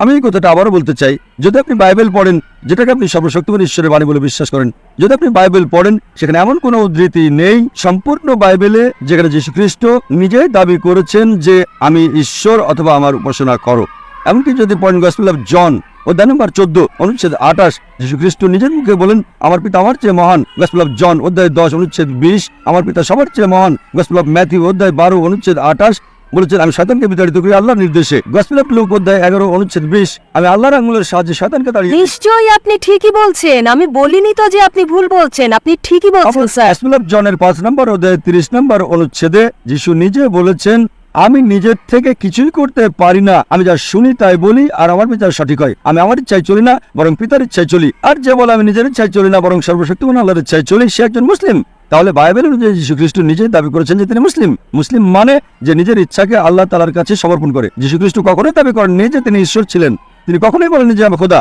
আমি এই কথাটা আবারও বলতে চাই, যদি আপনি বাইবেল পড়েন, যেটাকে আপনি সর্বশক্তিমান ঈশ্বরের বাণী বলে বিশ্বাস করেন, যদি আপনি বাইবেল পড়েন, সেখানে এমন কোনো উদ্ধৃতি নেই সম্পূর্ণ বাইবেলে যেখানে যীশুখ্রিস্ট নিজেই দাবি করেছেন যে আমি ঈশ্বর অথবা আমার উপাসনা করো। এমনকি যদি পড়েন গসপেল অফ জন অধ্যায় নম্বর 14 অনুচ্ছেদ 28, যীশুখ্রিস্ট নিজের মুখে বলেন আমার পিতা আমার চেয়ে মহান। গসপেল অফ জন অধ্যায় 10 অনুচ্ছেদ 20, আমার পিতা সবার চেয়ে মহান। গসপেল অফ ম্যাথিউ অধ্যায় 12 অনুচ্ছেদ 28 বলেছেন আমি শয়তানকে বিতাড়িত করি আল্লাহর নির্দেশে। গসপেল অফ লুক অধ্যায় 11 অনুচ্ছেদ 20, আমি আল্লাহর আঙুলের সাহায্যে শয়তানকে তাড়িয়ে দিই। নিশ্চয়ই আপনি ঠিকই বলছেন, আমি বলিনি তো যে আপনি ভুল বলছেন, আপনি ঠিকই বলছেন স্যার। গসপেল অফ জনের 5 নম্বর অধ্যায় 30 নম্বর অনুচ্ছেদে যিশু নিজে বলেছেন আমি নিজের থেকে কিছুই করতে পারি না, আমি যা শুনি তাই বলি, আর আমার বিচার সঠিক হয়। আমি আমার ইচ্ছায় চলি না, বরং পিতার ইচ্ছায় চলি। আর যে বলে আমি নিজের ইচ্ছায় চলি না, বরং সর্বশক্তিমান আল্লাহর ইচ্ছায় চলি, সে একজন মুসলিম। তাহলে বাইবেল অনুযায়ী যীশু খ্রিস্ট নিজেই দাবি করেছেন যে তিনি মুসলিম। মুসলিম মানে যে নিজের ইচ্ছাকে আল্লাহ তাআলার কাছে সমর্পণ করে। যীশু খ্রিস্ট কখনোই দাবি করেননি যে তিনি ঈশ্বর ছিলেন, তিনি কখনোই বলেননি যে আমি খোদা।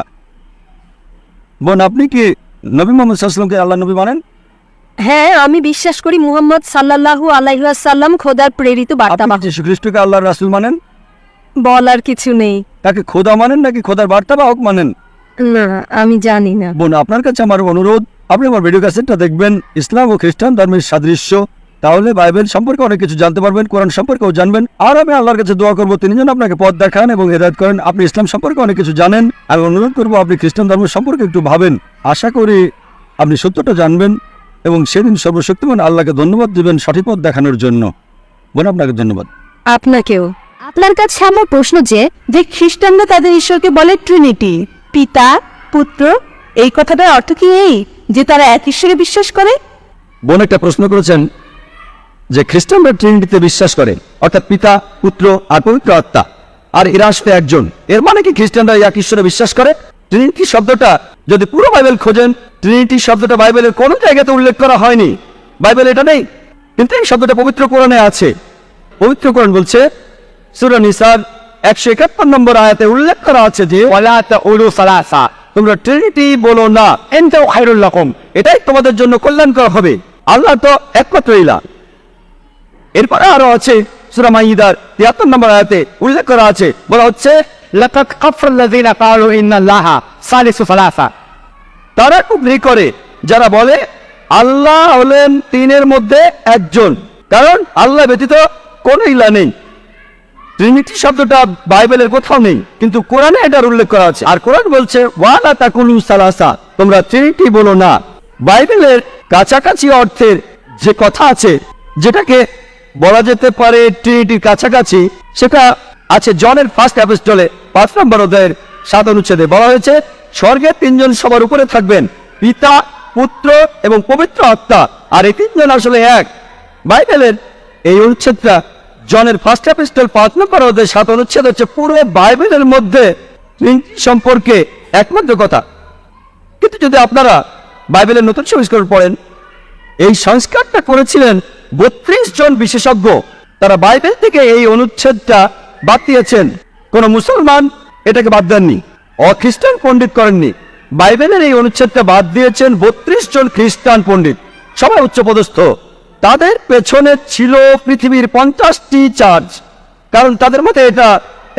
বোন, আপনি কি নবী মুহাম্মদ সাল্লাল্লাহু আলাইহি ওয়াসাল্লামকে আল্লাহর নবী মানেন? হ্যাঁ, আমি বিশ্বাস করি মুহাম্মদ সাল্লাল্লাহু আলাইহি ওয়াসাল্লাম খোদার প্রেরিত আপনি বার্তাবাহক। যীশু খ্রিস্টকে আল্লাহর রাসূল মানেন? বলার কিছু নেই। তাকে খোদা মানেন নাকি খোদার বার্তাবাহক মানেন? না, আমি জানি না। বোন, আপনার কাছে আমার অনুরোধ, আপনি আমার ভিডিও ক্যাসেটটা দেখবেন, ইসলাম ও খ্রিস্টান ধর্মের সাদৃশ্য, তাহলে বাইবেল সম্পর্কে অনেক কিছু জানতে পারবেন, কোরআন সম্পর্কেও জানবেন। আর আমি আল্লাহর কাছে দোয়া করবো তিনি যেন আপনাকে পথ দেখান এবং হেদায়েত করেন। আপনি ইসলাম সম্পর্কে অনেক কিছু জানেন, আমি অনুরোধ করবো আপনি খ্রিস্টান ধর্ম সম্পর্কে একটু ভাবেন। আশা করি আপনি সত্যটা জানবেন এবং সেদিন সর্বশক্তিমান আল্লাহকে ধন্যবাদ দিবেন সঠিক পথ দেখানোর জন্য। বোন, আপনাকে ধন্যবাদ। আপনাকেও। আপনার কাছে আমার প্রশ্ন যে খ্রিস্টানরা তাদের ঈশ্বরকে বলে ট্রিনিটি, পিতা পুত্র, এই কথাটার অর্থ কি এই যে তারা এক ঈশ্বরে বিশ্বাস করে? বোন একটা প্রশ্ন করেছেন যে খ্রিস্টানরা ট্রিনিটিতে বিশ্বাস করে, অর্থাৎ পিতা পুত্র আর পবিত্র আত্মা, আর এরা আসলে একজন। এর মানে কি খ্রিস্টানরা এক ঈশ্বরে বিশ্বাস করে? ট্রিনিটি শব্দটা যদি পুরো বাইবেল খোঁজেন, ট্রিনিটি শব্দটা বাইবেলের কোনো জায়গাতে উল্লেখ করা হয়নি, বাইবেল এটা নেই। কিন্তু এই শব্দটা পবিত্র কোরআনে আছে। পবিত্র কোরআন বলছে সূরা নিসার 171 নম্বর আয়াতে উল্লেখ করা আছে যে ওয়ালা তাউলু সালাসা, তোমরা ট্রিনিটি বলো না, এনতাও খায়রুল লাকুম, এটাই তোমাদের জন্য কল্যাণকর হবে। আল্লাহ তো একমাত্র ইলাহ। এরপরে আরো আছে সূরা মাইদার 73 নম্বর আয়াতে উল্লেখ করা আছে, বলা হচ্ছে লাকাদ কাফারাল্লাযিনা ক্বালু ইন্নাল্লাহা সালিসু সালাসা, তারা কুফরি করে যারা বলে আল্লাহ হলেন তিনের মধ্যে একজন, কারণ আল্লাহ ব্যতীত কোনো ইলাহ নেই। ট্রিনিটি শব্দটা বাইবেলের কোথাও নেই, কিন্তু কোরআনে এটার উল্লেখ করা আছে। আর কোরআন বলছে ওয়ালা তাকুলু সালাসা, তোমরা ট্রিনিটি বলো না। বাইবেলের কাছাকাছি অর্থের যে কথা আছে, যেটাকে বলা যেতে পারে ট্রিনিটির কাছাকাছি, সেটা আছে জনের ফার্স্ট এপিস্টলে 5 নম্বর অধ্যায়ের 7 অনুচ্ছেদে বলা হয়েছে স্বর্গের তিনজন সবার উপরে থাকবেন, পিতা পুত্র এবং পবিত্র আত্মা, আর এই তিনজন আসলে এক। বাইবেলের এই অনুচ্ছেদটা জনের ফার্স্ট এপিস্টল 5 নম্বর অধ্যায় 7 অনুচ্ছেদ হচ্ছে পুরো বাইবেলের মধ্যে ট্রিনিটি সম্পর্কে একমাত্র কথা। কিন্তু যদি আপনারা বাইবেলের নতুন সংস্করণ পড়েন, এই সংস্কারটা করেছিলেন 32 জন বিশেষজ্ঞ। তারা বাইবেল থেকে এই অনুচ্ছেদটা বাদ দিয়েছেন। কোন মুসলমান এটাকে বাদ দেননি, অখ্রিস্টান পণ্ডিত করেননি। বাইবেলের এই অনুচ্ছেদটা বাদ দিয়েছেন 32 জন খ্রিস্টান পণ্ডিত, সবাই উচ্চপদস্থ। তাদের পেছনে ছিল পৃথিবীর 50টি চার্চ, কারণ তাদের মতে এটা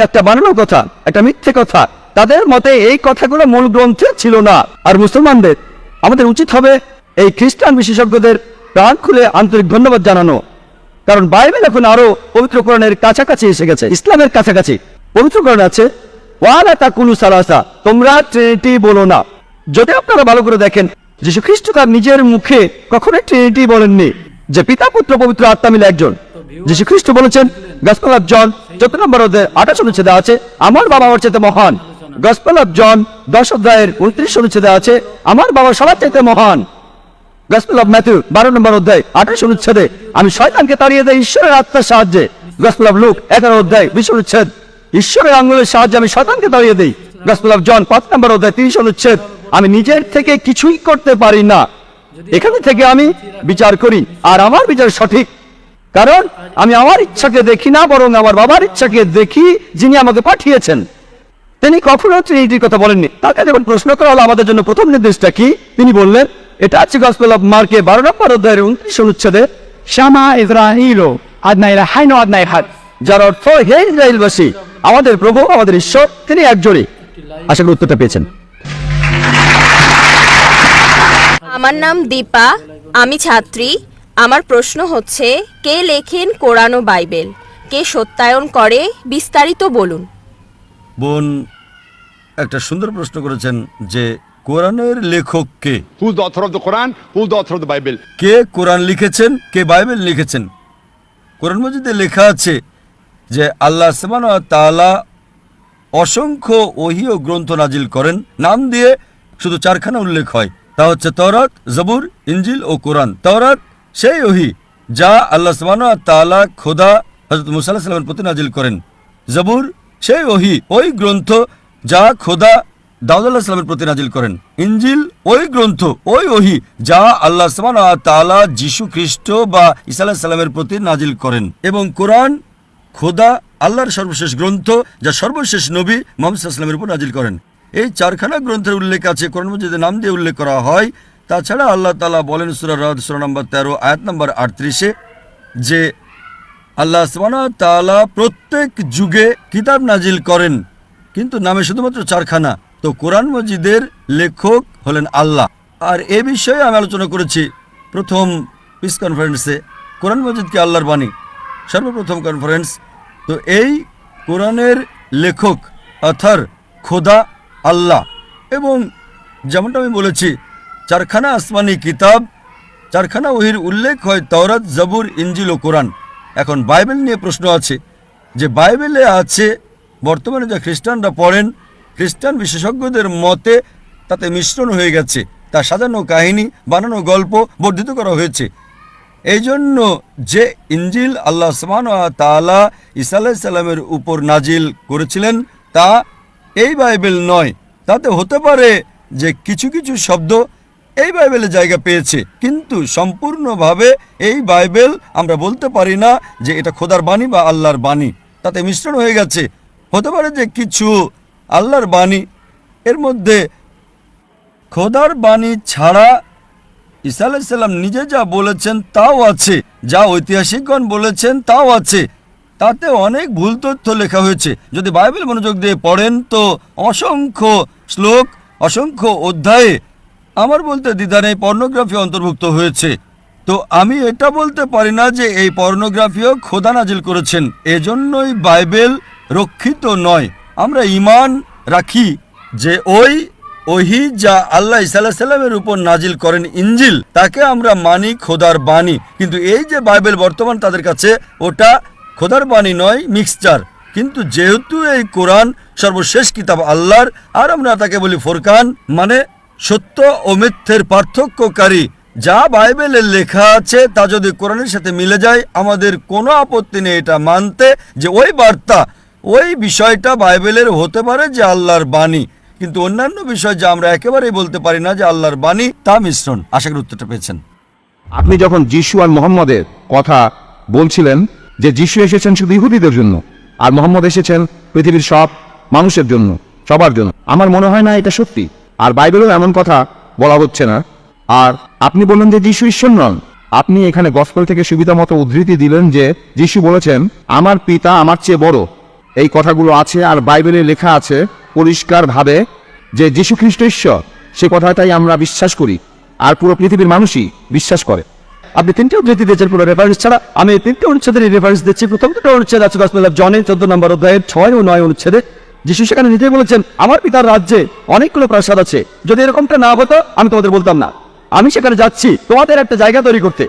একটা বানানো কথা, একটা মিথ্যে কথা। তাদের মতে এই কথাগুলো মূল গ্রন্থে ছিল না। আর মুসলমানদের আমাদের উচিত হবে এই খ্রিস্টান বিশেষজ্ঞদের প্রাণ খুলে আন্তরিক ধন্যবাদ জানানো, কারণ বাইবেল এখন আরো পবিত্র কোরআনের কাছাকাছি এসে গেছে, ইসলামের কাছাকাছি। পবিত্র কোরআন আছে ওয়ালা তাকুলু সালাসা, তোমরা ট্রিনিটি বলো না। যদি আপনারা ভালো করে দেখেন, যীশু খ্রিস্ট তার নিজের মুখে কখনোই ট্রিনিটি বলেননি যে পিতা পুত্র পবিত্র আত্মা মিলে একজন। যীশু খ্রিস্ট বলেছেন গসপেল অফ জন 14 নম্বর অধ্যায় 28 অনুচ্ছেদে আছে আমার বাবা আমার চাইতে মহান। গসপেল অফ জন 10 অধ্যায়ের 29 অনুচ্ছেদে আছে আমার বাবা সবার চাইতে মহান। গসপেল অফ ম্যাথিউ 12 নম্বর অধ্যায় 28 অনুচ্ছেদে আমি শয়তানকে তাড়িয়ে দেই ঈশ্বরের আত্মার সাহায্যে। গসপেল অফ লুক 11 অধ্যায় 20 অনুচ্ছেদ ঈশ্বরের আঙ্গুলের সাহায্যে আমি শয়তানকে দাঁড়িয়ে দেই। গসপেল অফ জন 5 নম্বর অধ্যায় 30 অনুচ্ছেদ। আমি নিজের থেকে কিছুই করতে পারি না, এখানে থেকে আমি বিচার করি, আর আমার বিচার সঠিক, কারণ আমি আমার ইচ্ছাকে দেখি না, বরং আমার বাবার ইচ্ছাকে দেখি যিনি আমাকে পাঠিয়েছেন। তিনি কখনো ট্রিনিটির কথা বলেননি। তাকে যখন প্রশ্ন করা হলো আমাদের জন্য প্রথম নির্দেশটা কি, তিনি বললেন, এটা আছে গসপেল অফ মার্কে 12 নম্বর অধ্যায়ের 29 অনুচ্ছেদে, Shama Israelo, Adna Ilahaino Adna Ihad. যার অর্থ, হে ইসরায়েলবাসী, আমাদের প্রভু, আমাদের ঈশ্বর, তিনি একজনই। আশা করি উত্তরটা পেয়েছেন। আমার নাম দীপা, আমি ছাত্রী। আমার প্রশ্ন হচ্ছে, কে লেখেন কোরআন ও বাইবেল? কে সত্যায়ন করে? বিস্তারিত বলুন। বোন একটা সুন্দর প্রশ্ন করেছেন যে কোরআনের লেখক কে, Who's the author of the Quran? Who's the author of the Bible? কে কোরআন লিখেছেন, কে বাইবেল লিখেছেন। কোরআন মজিদে লেখা আছে যে আল্লাহ সুবহানাহু ওয়া তাআলা অসংখ্য ওহী ও গ্রন্থ নাজিল করেন, নাম দিয়ে শুধু 4খানা উল্লেখ হয়, তা হচ্ছে তওরাত, জবুর, ইনজিল ও কোরআন। তওরাত সেই ওহী যা আল্লাহ সুবহানাহু ওয়া তাআলা খোদা হযরত মুসা আলাইহিস সালামের প্রতি নাজিল করেন। জবুর সেই ওহী, ওই গ্রন্থ যা খোদা দাউদ আলাইহিস সালামের প্রতি নাজিল করেন। ইনজিল ওই গ্রন্থ, ওই ওহী যা আল্লাহ সুবহানাহু ওয়া তাআলা যীশু খ্রিস্ট বা ঈসা আলাইহিস সালামের প্রতি নাজিল করেন। এবং কোরআন খোদা আল্লাহর সর্বশেষ গ্রন্থ যা সর্বশেষ নবী মুহাম্মদ সাল্লাল্লাহু আলাইহি ওয়াসাল্লামের উপর নাজিল করেন। এই 4খানা গ্রন্থের উল্লেখ আছে, কোরআন মজিদে নাম দিয়ে উল্লেখ করা হয়। তাছাড়া আল্লাহ তাআলা বলেন সূরা রাদ সূরা নম্বর 13 আয়াত নম্বর 38-এ যে আল্লাহ সুবহানাহু ওয়া তাআলা প্রত্যেক যুগে কিতাব নাজিল করেন, কিন্তু নামে শুধুমাত্র 4খানা। তো কোরআন মজিদের লেখক হলেন আল্লাহ। আর এ বিষয়ে আমি আলোচনা করেছি প্রথম পিস কনফারেন্সে, কোরআন মজিদকে আল্লাহর বাণী, সর্বপ্রথম কনফারেন্স। তো এই কোরআনের লেখক অথর খোদা আল্লাহ। এবং যেমনটা আমি বলেছি, 4খানা আসমানি কিতাব, 4খানা ওহীর উল্লেখ হয়, তাওরাত, জবুর, ইনজিল ও কোরআন। এখন বাইবেল নিয়ে প্রশ্ন আছে যে বাইবেলে আছে, বর্তমানে যা খ্রিস্টানরা পড়েন, খ্রিস্টান বিশেষজ্ঞদের মতে তাতে মিশ্রণ হয়ে গেছে, তা সাজানো কাহিনী, বানানো গল্প বর্ধিত করা হয়েছে। এই জন্য যে ইনজিল আল্লাহ সুবহানাহু ওয়া তাআলা ঈসা আলাইহিস সালামের উপর নাজিল করেছিলেন তা এই বাইবেল নয়। তাতে হতে পারে যে কিছু কিছু শব্দ এই বাইবেলে জায়গা পেয়েছে, কিন্তু সম্পূর্ণভাবে এই বাইবেল আমরা বলতে পারি না যে এটা খোদার বাণী বা আল্লাহর বাণী। তাতে মিশ্রণ হয়ে গেছে। হতে পারে যে কিছু আল্লাহর বাণী, এর মধ্যে খোদার বাণী ছাড়া ঈসা আলাইহিস সালাম নিজে যা বলেছেন তাও আছে, যা ঐতিহাসিকগণ বলেছেন তাও আছে। তাতে অনেক ভুল তথ্য লেখা হয়েছে। যদি বাইবেল মনোযোগ দিয়ে পড়েন তো অসংখ্য শ্লোক, অসংখ্য অধ্যায়ে আমার বলতে দ্বিধা নেই পর্নোগ্রাফি অন্তর্ভুক্ত হয়েছে। তো আমি এটা বলতে পারি না যে এই পর্নোগ্রাফিও খোদা নাজিল করেছেন, এজন্যই বাইবেল রক্ষিত নয়। আমরা ঈমান রাখি যে ওই ওহী যা আল্লাহ ঈসা আলাইহিস সালামের উপর নাজিল করেন, ইনজিল, তাকে আমরা মানি খোদার বাণী। কিন্তু এই যে বাইবেল বর্তমান তাদের কাছে, ওটা খোদার বাণী নয়, মিক্সচার। কিন্তু যেহেতু এই কোরআন সর্বশেষ কিতাব আল্লাহর, আর আমরা তাকে বলি ফোরকান, মানে সত্য ও মিথ্যের পার্থক্যকারী। যা বাইবেলে লেখা আছে তা যদি কোরআনের সাথে মিলে যায়, আমাদের কোনো আপত্তি নেই এটা মানতে যে ওই বার্তা, ওই বিষয়টা বাইবেলের হতে পারে যে আল্লাহর বাণী। কিন্তু অন্যান্য বিষয় যা আমরা একেবারেই বলতে পারি না যে আল্লাহর বাণী, তা মিশ্রণ। আশা করি উত্তরটা পেয়েছেন। আপনি যখন যিশু আর মোহাম্মদের কথা বলছিলেন যে যিশু এসেছেন শুধু ইহুদিদের জন্য আর মোহাম্মদ এসেছেন পৃথিবীর সব মানুষের জন্য, সবার জন্য, আমার মনে হয় না এটা সত্যি। আর বাইবেলেও এমন কথা বলা হচ্ছে না। আর আপনি বললেন যে যিশু ঈশ্বর নন। আপনি এখানে গসপেল থেকে সুবিধা মতো উদ্ধৃতি দিলেন যে যিশু বলেছেন আমার পিতা আমার চেয়ে বড়। এই কথাগুলো আছে আর বাইবেলে লেখা আছে পরিষ্কারভাবে যে যিশু খ্রিস্ট ঈশ্বর। সে কথাটাই আমরা বিশ্বাস করি আর পুরো পৃথিবীর মানুষই বিশ্বাস করে। আপনি 3টে উদ্ধৃতি দিয়েছেন পুরো রেফারেন্স ছাড়া। আমি 3টে অনুচ্ছেদের রেফারেন্স দিচ্ছি। প্রথম 2টা অনুচ্ছেদ আছে গসপেল অফ জনের 14 নম্বর অধ্যায়ের 6 ও 9 অনুচ্ছেদে। যিশু সেখানে নিজেই বলেছেন আমার পিতার রাজ্যে অনেকগুলো প্রাসাদ আছে, যদি এরকমটা না হতো আমি তোমাদের বলতাম না। আমি সেখানে যাচ্ছি তোমাদের একটা জায়গা তৈরি করতে,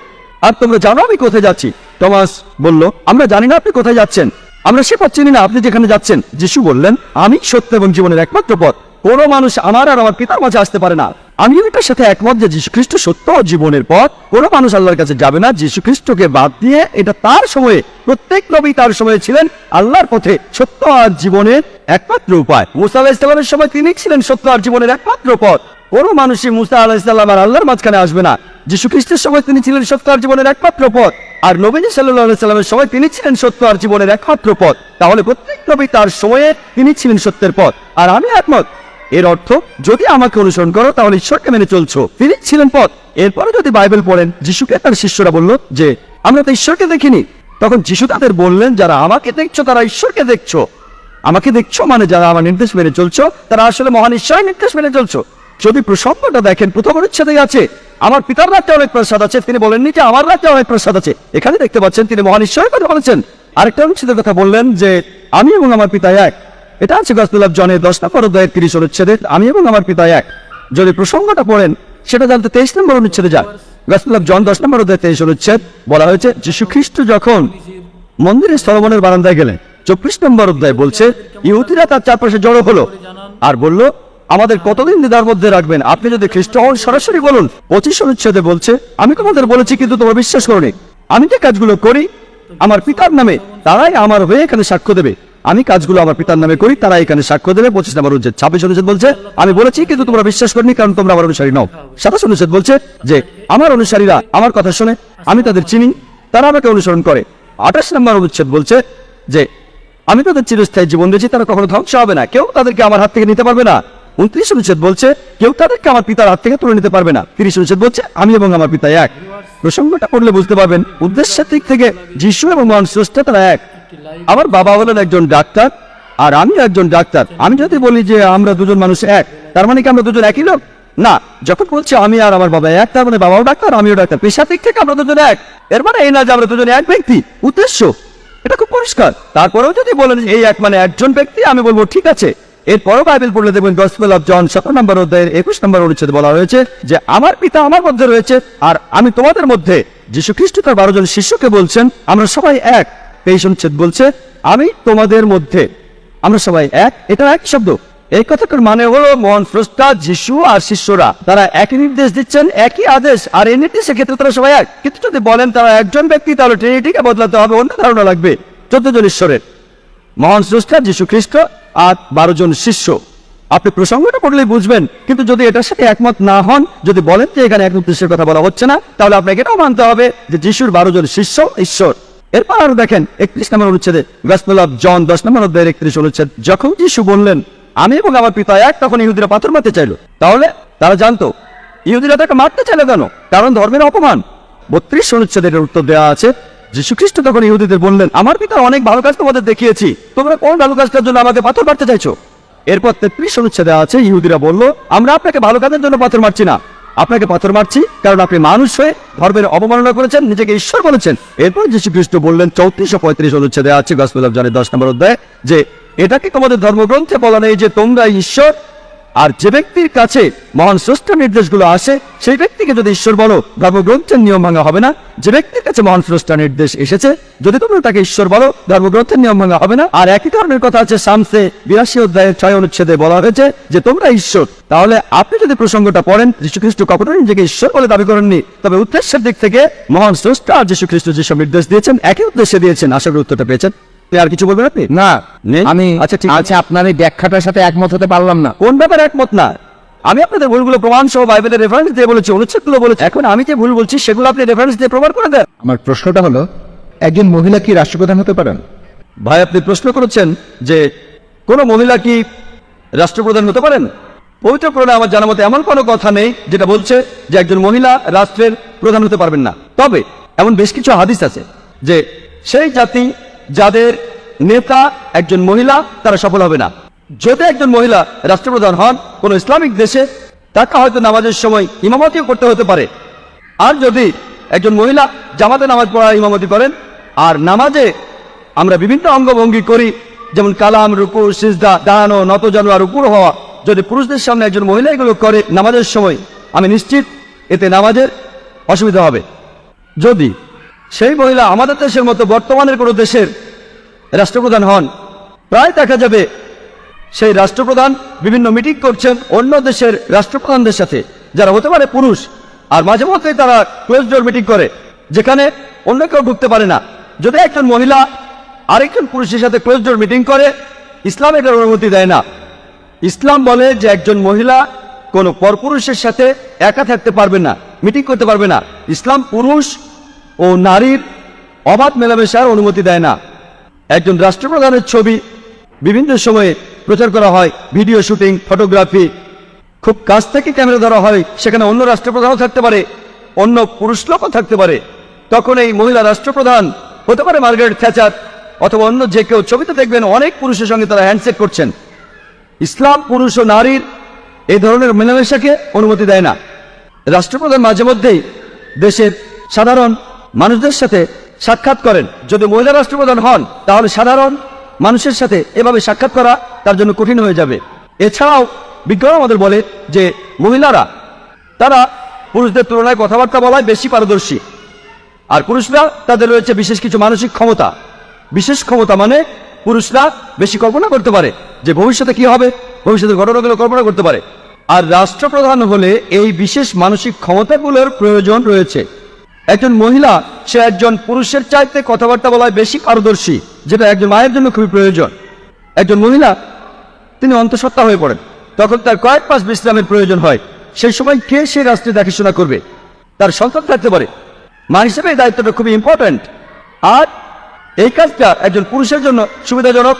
আর তোমরা জানো আমি কোথায় যাচ্ছি। টমাস বলল আমরা জানি না আপনি কোথায় যাচ্ছেন, আমরা সে পথ চিনি না আপনি যেখানে যাচ্ছেন। যিশু বললেন আমি সত্য এবং জীবনের একমাত্র পথ, কোনো মানুষ আমার আর আমার পিতার মাঝে আসতে পারে না আমিও এটার সাথে একমত যে যীশুখ্রিস্ট সত্য ও জীবনের পথ। কোনো মানুষ আল্লাহর কাছে যাবে না যীশুখ্রিস্টকে বাদ দিয়ে। এটা তার সময়ে, প্রত্যেক নবী তার সময়ে ছিলেন আল্লাহর পথে সত্য আর জীবনের একমাত্র উপায়। মুসা আলাইহিস সালামের সময় তিনি ছিলেন সত্য আর জীবনের একমাত্র পথ। কোনো মানুষই মুসা আলাইহিস সালাম আর আল্লাহর মাঝখানে আসবে না। যীশুখ্রিস্টের সময় তিনি ছিলেন সত্য আর জীবনের একমাত্র পথ, আর নবীজি সাল্লাল্লাহু আলাইহি সাল্লামের সময় তিনি ছিলেন সত্য আর জীবনের একমাত্র পথ। তাহলে প্রত্যেক নবী তার সময়ে তিনি ছিলেন সত্যের পথ, আর আমি একমত। এর অর্থ, যদি আমাকে অনুসরণ করো তাহলে ঈশ্বরকে মেনে চলছো, তিনি ছিলেন পথ। এরপরে যদি বাইবেল পড়েন, যিশুকে তার শিষ্যরা বলল যে আমরা তো ঈশ্বরকে দেখিনি। তখন যিশু তাদের বললেন, যারা আমাকে দেখছো তারা ঈশ্বরকে দেখছো। আমাকে দেখছো মানে যারা আমার নির্দেশ মেনে চলছো তারা আসলে মহান ঈশ্বরের নির্দেশ মেনে চলছো। যদি প্রসঙ্গটা দেখেন, প্রথম অনুচ্ছেদে আছে আমার পিতার রাজ্যে অনেক প্রসাদ আছে, তিনি বলেননি যে আমার রাজ্যে অনেক প্রসাদ আছে। এখানে দেখতে পাচ্ছেন তিনি মহান ঈশ্বরের কথা বলেছেন। আরেকটা অনুচ্ছেদের কথা বললেন যে আমি এবং আমার পিতা এক। এটা আছে গসপেল অফ জনের 10 নম্বর অধ্যায়ের 30 অনুচ্ছেদে, আমি এবং আমার পিতা এক। যদি প্রসঙ্গটা পড়েন সেটা জানতে 23 নম্বর অনুচ্ছেদে যান। গসপেল অফ জন 10 নম্বর অধ্যায় 23 অনুচ্ছেদ বলা হয়েছে যীশু খ্রিস্ট যখন মন্দিরে সলোমনের বারান্দায় গেলেন। 24 নম্বর অধ্যায় বলছে ইহুদিরা তার চারপাশে জড়ো হলো আর বলল আমাদের কতদিন দ্বিধার মধ্যে রাখবেন, আপনি যদি খ্রিস্ট হন সরাসরি বলুন। 25 অনুচ্ছেদে বলছে আমি তোমাদের বলেছি কিন্তু তোমরা বিশ্বাস করোনি। আমি যে কাজগুলো করি আমার পিতার নামে তারাই আমার হয়ে এখানে সাক্ষ্য দেবে। আমি কাজগুলো আমার পিতার নামে করি, তারা এখানে সাক্ষ্য দেবে। 25 নম্বর অনুচ্ছেদ। 26 অনুচ্ছেদ বলছে আমি বলেছি কিন্তু তোমরা বিশ্বাস করনি কারণ তোমরা আমার অনুসারী নও। 27 অনুচ্ছেদ বলছে যে আমার অনুসারীরা আমার কথা শুনে, আমি তাদের চিনি, তারা আমাকে অনুসরণ করে। 28 নম্বর অনুচ্ছেদ বলছে যে আমি তাদের চিরস্থায়ী জীবন দিয়েছি, তারা কখনো ধ্বংস হবে না, কেউ তাদেরকে আমার হাত থেকে নিতে পারবে না। 29 অনুচ্ছেদ বলছে কেউ তাদেরকে আমার পিতার হাত থেকে তুলে নিতে পারবে না। 30 অনুচ্ছেদ বলছে আমি এবং আমার পিতা এক। প্রসঙ্গটা পড়লে বুঝতে পারবেন উদ্দেশ্যের দিক থেকে যিশু এবং মহান স্রষ্টা তারা এক। আমার বাবা হলেন একজন ডাক্তার আর আমি একজন ডাক্তার। আমি যদি বলি যে আমরা দুজন মানুষ এক, তার মানে কি আমরা দুজন একই লোক? না। যখন বলছি আমি আর আমার বাবা এক, তার মানে বাবাও ডাক্তার আমিও ডাক্তার। পেশার দিক থেকে আমরা দুজন এক, এর মানে এই না যে আমরা দুজন এক ব্যক্তি। উদ্দেশ্য এটা খুব পরিষ্কার। তারপরেও যদি বলেন এই এক মানে একজন ব্যক্তি, আমি বলবো ঠিক আছে। এরপরও বাইবেল পড়লে দেখবেন গসপেল অফ জন 17 নম্বর অধ্যায়ের 21 নম্বর অনুচ্ছেদে বলা হয়েছে যে আমার পিতা আমার মধ্যে রয়েছে আর আমি তোমাদের মধ্যে। যীশু খ্রিস্ট তার 12 জন শিষ্যকে বলছেন আমরা সবাই এক। 23 অনুচ্ছেদ বলছে আমি তোমাদের মধ্যে, আমরা সবাই এক। এটা এক শব্দ। এই কথাটার মানে হলো মহান স্রষ্টা যিশু আর শিষ্যরা তারা একই নির্দেশ দিচ্ছেন, একই আদেশ, আর এই নির্দেশের ক্ষেত্রে তারা সবাই এক। কিন্তু যদি বলেন তারা একজন ব্যক্তি, তাহলে ট্রিনিটিকে বদলাতে হবে, অন্য ধারণা লাগবে। 14 জন ঈশ্বরের, মহান স্রষ্টা যিশু খ্রিস্ট আর 12 জন শিষ্য। আপনি প্রসঙ্গটা পড়লেই বুঝবেন। কিন্তু যদি এটার সাথে একমত না হন, যদি বলেন যে এখানে এক উদ্দেশ্যের কথা বলা হচ্ছে না, তাহলে আপনাকে এটাও মানতে হবে যে যিশুর 12 জন শিষ্য ঈশ্বর। এরপর আরো দেখেন 31 নম্বর অনুচ্ছেদে গসপেল অফ জন 10 নম্বর অধ্যায়ের 31 অনুচ্ছেদ, যখন যিশু বললেন আমি এবং আমার পিতা এক, তখন ইহুদিরা পাথর মারতে চাইল। তাহলে তারা জানতো ইহুদিরা তাকে মারতে চাইল কেন? কারণ ধর্মের অপমান। 32 অনুচ্ছেদের উত্তর দেওয়া আছে যীশু খ্রিস্ট তখন ইহুদিদের বললেন আমার পিতার অনেক ভালো কাজ তোমাদের দেখিয়েছি, তোমরা কোন ভালো কাজটার জন্য আমাকে পাথর মারতে চাইছো? এরপর 33 অনুচ্ছেদে আছে ইহুদিরা বলল আমরা আপনাকে ভালো কাজের জন্য পাথর মারছি না, আপনাকে পাথর মারছি কারণ আপনি মানুষ হয়ে ধর্মের অবমাননা করেছেন, নিজেকে ঈশ্বর বলেছেন। এরপর যীশু খ্রিস্ট বললেন 34 ও 35 অনুচ্ছেদে আছে গসপেল অফ জনের 10 নম্বর অধ্যায় যে এটাকে তোমাদের ধর্মগ্রন্থে বলা নেই যে তোমরা ঈশ্বর, আর যে ব্যক্তির কাছে মহান স্রষ্টার নির্দেশগুলো আসে সেই ব্যক্তিকে যদি ঈশ্বর বলো ধর্মগ্রন্থের নিয়ম ভাঙা হবে না। যে ব্যক্তির কাছে মহান স্রষ্টার নির্দেশ এসেছে যদি তোমরা তাকে ঈশ্বর বলো ধর্মগ্রন্থের নিয়ম ভাঙা হবে না। আর একই ধরনের কথা আছে শামসে 82 অধ্যায়ের 6 অনুচ্ছেদে বলা হয়েছে যে তোমরা ঈশ্বর। তাহলে আপনি যদি প্রসঙ্গটা পড়েন যীশু খ্রিস্ট কখনোই নিজেকে ঈশ্বর বলে দাবি করেননি, তবে উদ্দেশ্যের দিক থেকে মহান স্রষ্টা আর যীশু খ্রিস্ট যেসব নির্দেশ দিয়েছেন একই উদ্দেশ্যে দিয়েছেন। আশা করি উত্তরটা পেয়েছেন। আর কিছু বলবেন আপনি? না, নেই? আমি আচ্ছা ঠিক আছে। আপনার এই ব্যাখ্যাটার সাথে একমত হতে পারলাম না। কোন ব্যাপারে একমত না? আমি আপনাদের ভুলগুলো প্রমাণ সহ বাইবেলের রেফারেন্স দিয়ে বলেছি, অনুচ্ছেদগুলো বলেছি। এখন আমি যে ভুল বলছি সেগুলো আপনি রেফারেন্স দিয়ে প্রমাণ করে দেন। আমার প্রশ্নটা হলো একজন মহিলা কি রাষ্ট্রপ্রধান হতে পারেন? ভাই আপনি প্রশ্ন করেছেন যে কোন মহিলা কি রাষ্ট্রপ্রধান হতে পারেন? পবিত্র কোরআনে আমার জানা মতে এমন কোনো কথা নেই যেটা বলছে যে একজন মহিলা রাষ্ট্রের প্রধান হতে পারবেন না। তবে এমন বেশ কিছু হাদিস আছে যে সেই জাতি যাদের নেতা একজন মহিলা তারা সফল হবে না। যদি একজন মহিলা রাষ্ট্রপ্রধান হন কোন ইসলামিক দেশে, তাকে হয়তো নামাজের সময় ইমামতিও করতে হতে পারে। আর যদি একজন মহিলা জামাতে নামাজ পড়ার ইমামতি করেন, আর নামাজে আমরা বিভিন্ন অঙ্গভঙ্গি করি যেমন কালাম, রুকু, সিজদা, দাঁড়ানো, নত জানো আর উপর হওয়া, যদি পুরুষদের সামনে একজন মহিলা এগুলো করে নামাজের সময়, আমি নিশ্চিত এতে নামাজের অসুবিধা হবে। যদি সেই মহিলা আমাদের দেশের মতো বর্তমানের কোনো দেশের রাষ্ট্রপ্রধান হন, প্রায় দেখা যাবে সেই রাষ্ট্রপ্রধান বিভিন্ন মিটিং করছেন অন্য দেশের রাষ্ট্রপ্রধানদের সাথে, যারা হতে পারে পুরুষ, আর মাঝে মধ্যেই তারা ক্লোজ ডোর মিটিং করে যেখানে অন্য কেউ ঢুকতে পারে না। যদি একজন মহিলা আরেকজন পুরুষের সাথে ক্লোজ ডোর মিটিং করে, ইসলাম এটার অনুমতি দেয় না। ইসলাম বলে যে একজন মহিলা কোনো পরপুরুষের সাথে একা থাকতে পারবে না, মিটিং করতে পারবে না। ইসলাম পুরুষ ও নারীর অবাধ মেলামেশার অনুমতি দেয় না। একজন রাষ্ট্রপ্রধানের ছবি বিভিন্ন সময়ে প্রচার করা হয়, ভিডিও শুটিং, ফটোগ্রাফি, খুব কাছ থেকে ক্যামেরা ধরা হয়, সেখানে অন্য রাষ্ট্রপ্রধানও থাকতে পারে, অন্য পুরুষ লোকও থাকতে পারে। তখন এই মহিলা রাষ্ট্রপ্রধান হতে পারে মার্গারেট থ্যাচার অথবা অন্য যে কেউ, ছবিতে দেখবেন অনেক পুরুষের সঙ্গে তারা হ্যান্ডশেক করছেন। ইসলাম পুরুষ ও নারীর এই ধরনের মেলামেশাকে অনুমতি দেয় না। রাষ্ট্রপ্রধান মাঝে মধ্যেই দেশের সাধারণ মানুষদের সাথে সাক্ষাৎ করেন। যদি মহিলা রাষ্ট্রপ্রধান হন তাহলে সাধারণ মানুষের সাথে এভাবে সাক্ষাৎ করা তার জন্য কঠিন হয়ে যাবে। এছাড়াও বিজ্ঞান আমাদের বলে যে মহিলারা তারা পুরুষদের তুলনায় কথাবার্তা বলায় বেশি পারদর্শী, আর পুরুষরা তাদের রয়েছে বিশেষ কিছু মানসিক ক্ষমতা। বিশেষ ক্ষমতা মানে পুরুষরা বেশি কল্পনা করতে পারে যে ভবিষ্যতে কি হবে, ভবিষ্যতের ঘটনাগুলো কল্পনা করতে পারে। আর রাষ্ট্রপ্রধান হলে এই বিশেষ মানসিক ক্ষমতাগুলোর প্রয়োজন রয়েছে। একজন মহিলা সে একজন পুরুষের চাইতে কথাবার্তা বলায় বেশি পারদর্শী, যেটা একজন মায়ের জন্য খুবই প্রয়োজন। একজন মহিলা তিনি অন্তঃসত্ত্বা হয়ে পড়েন, তখন তার কয়েক মাস বিশ্রামের প্রয়োজন হয়। সেই সময় কে সে রাষ্ট্রে দেখাশোনা করবে? তার সন্তান থাকতে পারে। মা হিসেবে এই দায়িত্বটা খুবই ইম্পর্ট্যান্ট। আর এই কাজটা একজন পুরুষের জন্য সুবিধাজনক,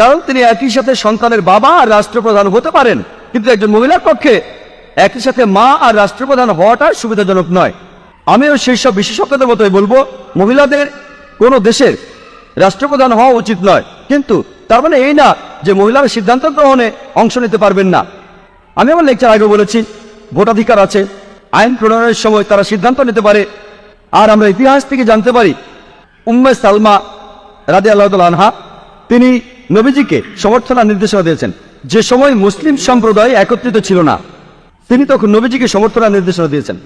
কারণ তিনি একই সাথে সন্তানের বাবা আর রাষ্ট্রপ্রধান হতে পারেন। কিন্তু একজন মহিলার পক্ষে একই সাথে মা আর রাষ্ট্রপ্রধান হওয়াটা সুবিধাজনক নয়। আমিও সেই সব বিশেষজ্ঞদের মতোই বলবো, মহিলাদের কোনো দেশের রাষ্ট্রপ্রধান হওয়া উচিত নয়। কিন্তু তার মানে এই না যে মহিলারা সিদ্ধান্ত গ্রহণে অংশ নিতে পারবেন না। আমি আমার লেকচার আগে বলেছি, ভোটাধিকার আছে, আইন প্রণয়নের সময় তারা সিদ্ধান্ত নিতে পারে। আর আমরা ইতিহাস থেকে জানতে পারি উম্মে সালমা রাদিয়াল্লাহু তাআলা আনহা তিনি নবীজিকে সমর্থনার নির্দেশনা দিয়েছেন। যে সময় মুসলিম সম্প্রদায় একত্রিত ছিল না, তিনি তখন নবীজিকে সমর্থনার নির্দেশনা দিয়েছেন।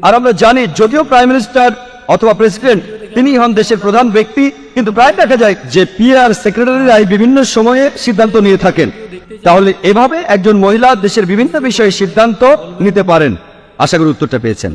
আর আমরা জানি যদিও প্রাইম মিনিস্টার অথবা প্রেসিডেন্ট তিনি হন দেশের প্রধান ব্যক্তি, কিন্তু প্রায় দেখা যায় যে পিআর সেক্রেটারিরাই বিভিন্ন সময়ে সিদ্ধান্ত নিয়ে থাকেন। তাহলে এভাবে একজন মহিলা দেশের বিভিন্ন বিষয়ে সিদ্ধান্ত নিতে পারেন। আশা করি উত্তরটা পেয়েছেন।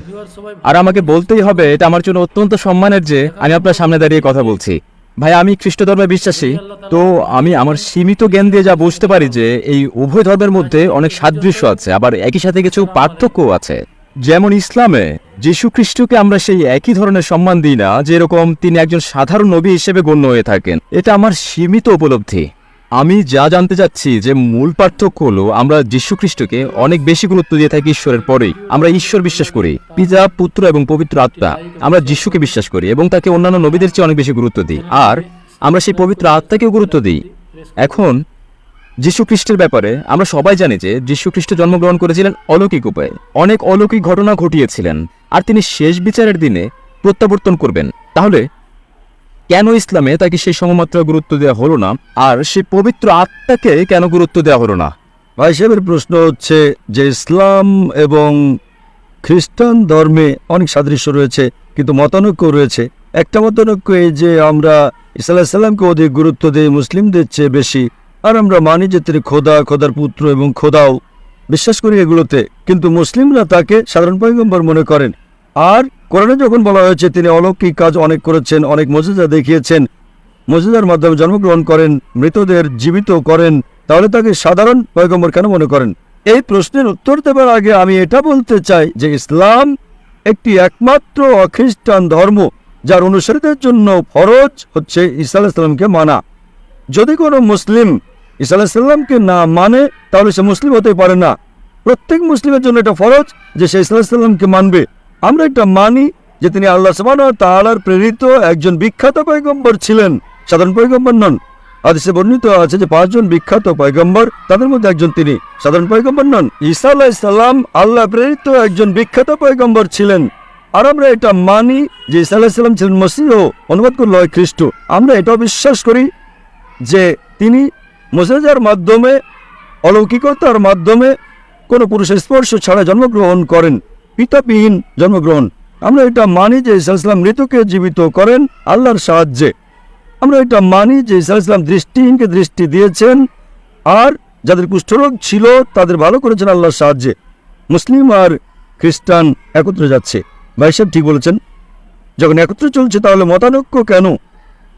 আর আমাকে বলতেই হবে, এটা আমার জন্য অত্যন্ত সম্মানের যে আমি আপনার সামনে দাঁড়িয়ে কথা বলছি। ভাই, আমি খ্রিস্ট ধর্মে বিশ্বাসী, তো আমি আমার সীমিত জ্ঞান দিয়ে যা বুঝতে পারি যে এই উভয় ধর্মের মধ্যে অনেক সাদৃশ্য আছে, আবার একই সাথে কিছু পার্থক্যও আছে। যেমন ইসলামে যীশু খ্রিস্টকে আমরা সেই একই ধরনের সম্মান দিই না, যেরকম তিনি একজন সাধারণ নবী হিসেবে গণ্য হয়ে থাকেন। এটা আমার সীমিত উপলব্ধি। আমি যা জানতে চাচ্ছি যে মূল পার্থক্য হলো আমরা যীশু খ্রিস্টকে অনেক বেশি গুরুত্ব দিয়ে থাকি ঈশ্বরের পরেই। আমরা ঈশ্বর বিশ্বাস করি, পিতা, পুত্র এবং পবিত্র আত্মা। আমরা যীশুকে বিশ্বাস করি এবং তাকে অন্যান্য নবীদের চেয়ে অনেক বেশি গুরুত্ব দিই, আর আমরা সেই পবিত্র আত্মাকেও গুরুত্ব দিই। এখন যীশু খ্রিস্টের ব্যাপারে আমরা সবাই জানি যে যীশু খ্রিস্ট জন্মগ্রহণ করেছিলেন অলৌকিক উপায়ে, অনেক অলৌকিক ঘটনা ঘটিয়েছিলেন, আর তিনি শেষ বিচারের দিনে প্রত্যাবর্তন করবেন। তাহলে কেন ইসলামে তাকে সেই সমমাত্রা গুরুত্ব দেওয়া হলো না, আর সেই পবিত্র আত্মাকে কেন গুরুত্ব দেওয়া হলো না? ভাই সাহেবের প্রশ্ন হচ্ছে যে ইসলাম এবং খ্রিস্টান ধর্মে অনেক সাদৃশ্য রয়েছে, কিন্তু মতানৈক্য রয়েছে। একটা মতানৈক্য এই যে আমরা ঈসা আলাইহিস সালামকে অধিক গুরুত্ব দিই মুসলিমদের চেয়ে বেশি, আর আমরা মানি যে তিনি খোদা, খোদার পুত্র এবং খোদাও বিশ্বাস করি এগুলোতে, কিন্তু মুসলিমরা তাকে সাধারণ পয়গম্বর মনে করেন। আর কোরআনে যখন বলা হয়েছে তিনি অলৌকিক কাজ অনেক করেছেন, অনেক মুজিজা দেখিয়েছেন, মুজিজার মাধ্যমে জন্মগ্রহণ করেন, মৃতদের জীবিত করেন, তাহলে তাকে সাধারণ পয়গম্বর কেন মনে করেন? এই প্রশ্নের উত্তর দেবার আগে আমি এটা বলতে চাই যে ইসলাম একটি একমাত্র অখ্রিস্টান ধর্ম যার অনুসারীদের জন্য ফরজ হচ্ছে ঈসা আলাইহিস সালামকে মানা। যদি কোনো মুসলিম ঈসা আলাইহিস সালামকে না মানে তাহলে সে মুসলিম হতে পারে না। প্রত্যেক মুসলিমের জন্য এটা ফরজ যে সে ঈসা আলাইহিস সালামকে মানবে। আমরা এটা মানি যে তিনি আল্লাহ সুবহানাহু ওয়া তাআলার প্রেরিত একজন বিখ্যাত পয়গম্বর ছিলেন, সাধারণ পয়গম্বর নন। হাদিসে বর্ণিত আছে যে 5 জন বিখ্যাত পয়গম্বর, তাদের মধ্যে একজন তিনি, সাধারণ পয়গম্বর নন। ঈসা আলাইহিস সালাম আল্লাহ প্রেরিত একজন বিখ্যাত পয়গম্বর ছিলেন। আর আমরা এটা মানি যে ঈসা আলাইহিস সালাম ছিলেন মসীহ, অনুবাদ করলে হয় খ্রিস্ট। আমরা এটাও বিশ্বাস করি যে তিনি মুজিজার মাধ্যমে, অলৌকিকতার মাধ্যমে কোনো পুরুষের স্পর্শ ছাড়া জন্মগ্রহণ করেন, পিতাবিহীন জন্মগ্রহণ। আমরা এটা মানি যে ঈসা আলাইহিস সালাম মৃতকে জীবিত করেন আল্লাহর সাহায্যে। আমরা এটা মানি যে ঈসা আলাইহিস সালাম দৃষ্টিহীনকে দৃষ্টি দিয়েছেন, আর যাদের কুষ্ঠরোগ ছিল তাদের ভালো করেছেন আল্লাহর সাহায্যে। মুসলিম আর খ্রিস্টান একত্রে যাচ্ছে। ভাই সাহেব ঠিক বলেছেন, যখন একত্রে চলছে তাহলে মতানৈক্য কেন?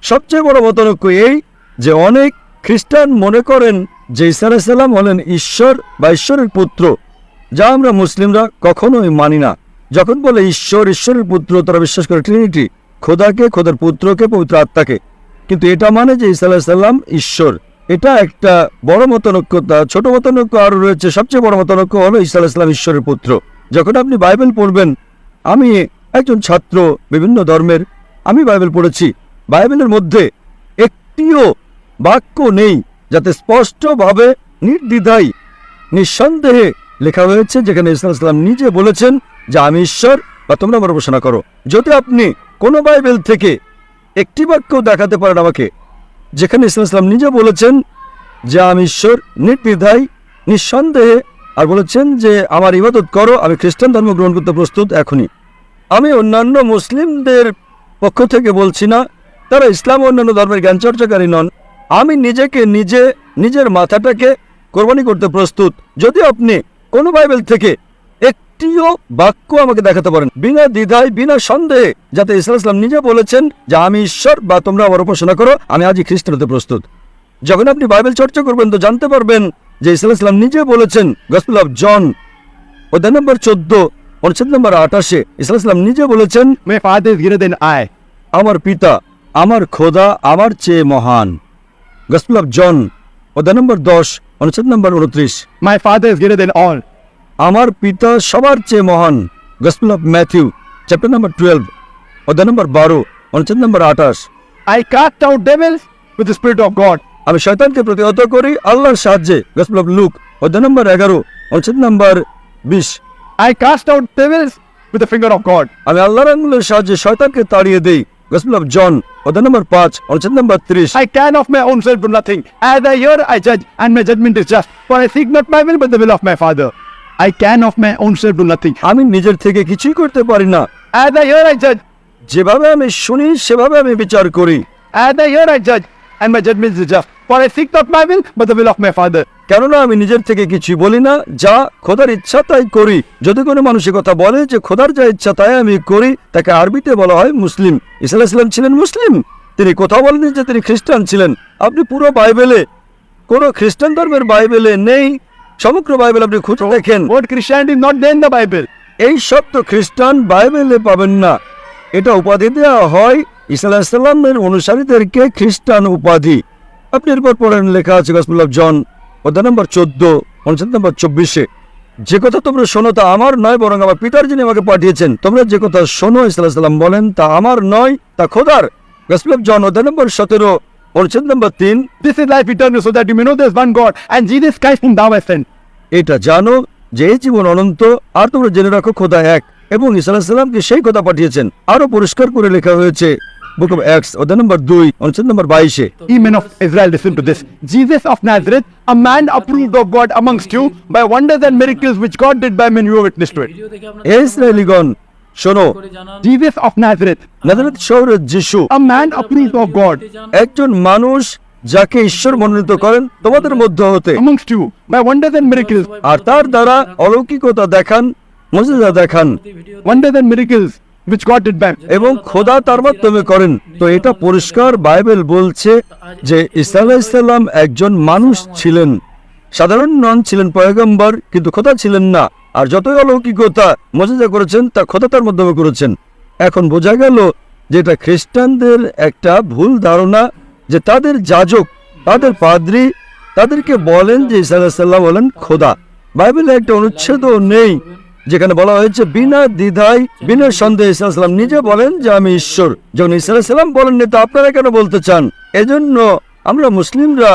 সবচেয়ে বড় মতানৈক্য এই যে অনেক খ্রিস্টান মনে করেন যে ঈসা আলাইহিস সালাম হলেন ঈশ্বর বা ঈশ্বরের পুত্র, যা আমরা মুসলিমরা কখনোই মানি না। যখন বলে ঈশ্বর, ঈশ্বরের পুত্র, তারা বিশ্বাস করে ট্রিনিটি, খোদাকে, খোদার পুত্রকে, পবিত্র আত্মাকে। কিন্তু এটা মানে যে ঈসা আলাইহিস সালাম ঈশ্বর, এটা একটা বড় মতানৈক্য। ছোট মতানৈক্য আরও রয়েছে। সবচেয়ে বড় মতানৈক্য হলো ঈসা আলাইহিস সালাম ঈশ্বরের পুত্র। যখন আপনি বাইবেল পড়বেন, আমি একজন ছাত্র বিভিন্ন ধর্মের, আমি বাইবেল পড়েছি, বাইবেলের মধ্যে একটিও বাক্য নেই যাতে স্পষ্টভাবে নির্দ্বিধায় নিঃসন্দেহে লেখা হয়েছে যেখানে ঈসা আলাইহিস সালাম নিজে বলেছেন যে আমি ঈশ্বর বা তোমরা আমার উপাসনা করো। যদি আপনি কোনো বাইবেল থেকে একটি বাক্য দেখাতে পারেন আমাকে যেখানে ঈসা আলাইহিস সালাম নিজে বলেছেন যে আমি ঈশ্বর নির্দ্বিধায় নিঃসন্দেহে, আর বলেছেন যে আমার ইবাদত করো, আমি খ্রিস্টান ধর্ম গ্রহণ করতে প্রস্তুত এখনই। আমি অন্যান্য মুসলিমদের পক্ষ থেকে বলছি না, তারা ইসলাম ও অন্যান্য ধর্মের জ্ঞান চর্চাকারী নন। আমি নিজেকে নিজের মাথাটাকে কোরবানি করতে প্রস্তুত। যদি আপনি কোনো বাইবেল থেকে একটিও বাক্য আমাকে দেখাতে পারেন বিনা দ্বিধায়, বিনা সন্দেহে, যাতে ঈসা আলাইহিস সালাম নিজে বলেছেন যে আমি ঈশ্বর বা তোমরা আমার উপাসনা করো, আমি আজই খ্রিস্টান হতে প্রস্তুত। যখন আপনি বাইবেল চর্চা করবেন তো জানতে পারবেন যে ঈসা আলাইহিস সালাম নিজে বলেছেন, গসপেল অফ জন অধ্যায় নম্বর 14 অনুচ্ছেদ নম্বর 28, ঈসা আলাইহিস সালাম নিজে বলেছেন, My father is greater than I. আমার পিতা, আমার খোদা আমার চেয়ে মহান। গসপেল অফ জন অধ্যায় নম্বর 10 অনুচ্ছেদ নম্বর 29, My father is greater than all. আমার পিতা সবার চেয়ে মহান। গসপেল অফ ম্যাথিউ চ্যাপ্টার নম্বর 12 অধ্যায় নম্বর 12 অনুচ্ছেদ নম্বর 28, I cast out devils with the Spirit of God. আমি শয়তানকে প্রতিহত করি আল্লাহর সাহায্যে। গসপেল অফ লুক অধ্যায় নম্বর 11 অনুচ্ছেদ নম্বর 20, I cast out devils with the finger of God. আমি আল্লাহর আঙ্গুলের সাহায্যে শয়তানকে তাড়িয়ে দেই। গসপেল অফ জন অধ্যায় নম্বর 5 অনুচ্ছেদ নম্বর 30, I can of my own self do nothing. As I hear, I judge, and my judgment is just. For I seek not my will, but the will of my Father. I can of my own self do nothing. আমি নিজের থেকে কিছুই করতে পারি না। As I hear, I judge. যেভাবে আমি শুনি সেভাবে আমি বিচার করি। As I hear, I judge, and my judgment is just. For I seek not my will, but the will of my Father. কেননা আমি নিজের থেকে কিছুই বলি না, যা খোদার ইচ্ছা তাই করি। যদি কোনো মানুষের কথা বলে যে খোদার যা ইচ্ছা তাই আমি করি, তাকে আরবিতে বলা হয় মুসলিম। ঈসা আলাইহিস সালাম ছিলেন মুসলিম, তিনি কোথাও বলেননি যে তিনি খ্রিস্টান ছিলেন। আপনি পুরো বাইবেলে, কোনো খ্রিস্টান ধর্মের বাইবেলে নেই। সমগ্র বাইবেল আপনি খুঁজে দেখেন, What Christianity is not there in the Bible. এই শব্দ খ্রিস্টান বাইবেলে পাবেন না। এটা উপাধি দেওয়া হয় ঈসা আলাইহিস সালামের অনুসারীদেরকে খ্রিস্টান উপাধি। আপনি এরপর পড়েন, লেখা আছে গসপেল অফ জন অধ্যায় নম্বর 14 অনুচ্ছেদ নম্বর 24, যে কথা তোমরা শোনো তা আমার নয়, বরং আমার পিতার যিনি আমাকে পাঠিয়েছেন। তোমরা যে কথা শোনো, ঈসা আলাইহিস সালাম বলেন, তা আমার নয়, তা খোদার। গসপেল অফ জন অধ্যায় নম্বর 17 অনুচ্ছেদ নম্বর 3, This is life eternal, so that you may know there is one God, and Jesus Christ whom thou hast sent. এটা জানো যে এই জীবন অনন্ত, আর তোমরা জেনে রাখো খোদা এক, এবং ঈসা আলাইহিস সালামকে সেই কথা পাঠিয়েছেন। আরো পরিষ্কার করে লেখা হয়েছে বুক অফ অ্যাক্টস অধ্যায় নম্বর 2 অনুচ্ছেদ নম্বর 22, Ye men of Israel, listen to this. Jesus of Nazareth, a man approved of God amongst you by wonders and miracles which God did by men, you are witness to it. হে ইসরায়েলীগণ শোনো, Jesus of Nazareth, Nazareth শহরের যিশু, a man approved of God একজন মানুষ যাকে ঈশ্বর মনোনীত করেন তোমাদের মধ্যে হতে, amongst you by wonders and miracles. আর তার দ্বারা অলৌকিকতা দেখান, মুজিজা দেখান, Wonders and miracles which God did by him. এবং খোদা তার মাধ্যমে করেন। তো এটা পরিষ্কার বাইবেল বলছে যে ঈসা আলাইহিস সালাম একজন মানুষ ছিলেন, সাধারণ নন, ছিলেন পয়গম্বর, কিন্তু খোদা ছিলেন না। আর যতই অলৌকিকতা মুজিজা করেছেন তা খোদা তার মাধ্যমে করেছেন। এখন বোঝা গেল যে এটা খ্রিস্টানদের একটা ভুল ধারণা যে তাদের যাজক, তাদের পাদ্রী তাদেরকে বলেন যে ঈসা আলাইহিস সালাম হলেন খোদা। বাইবেলে একটা অনুচ্ছেদও নেই যেখানে বলা হয়েছে বিনা দ্বিধায়, বিনা সন্দেহে ঈসা আলাইহিস সালাম নিজে বলেন যে আমি ঈশ্বর। যখন ঈসা আলাইহিস সালাম বলেননি, তা আপনারা কেন বলতে চান? এজন্য আমরা মুসলিমরা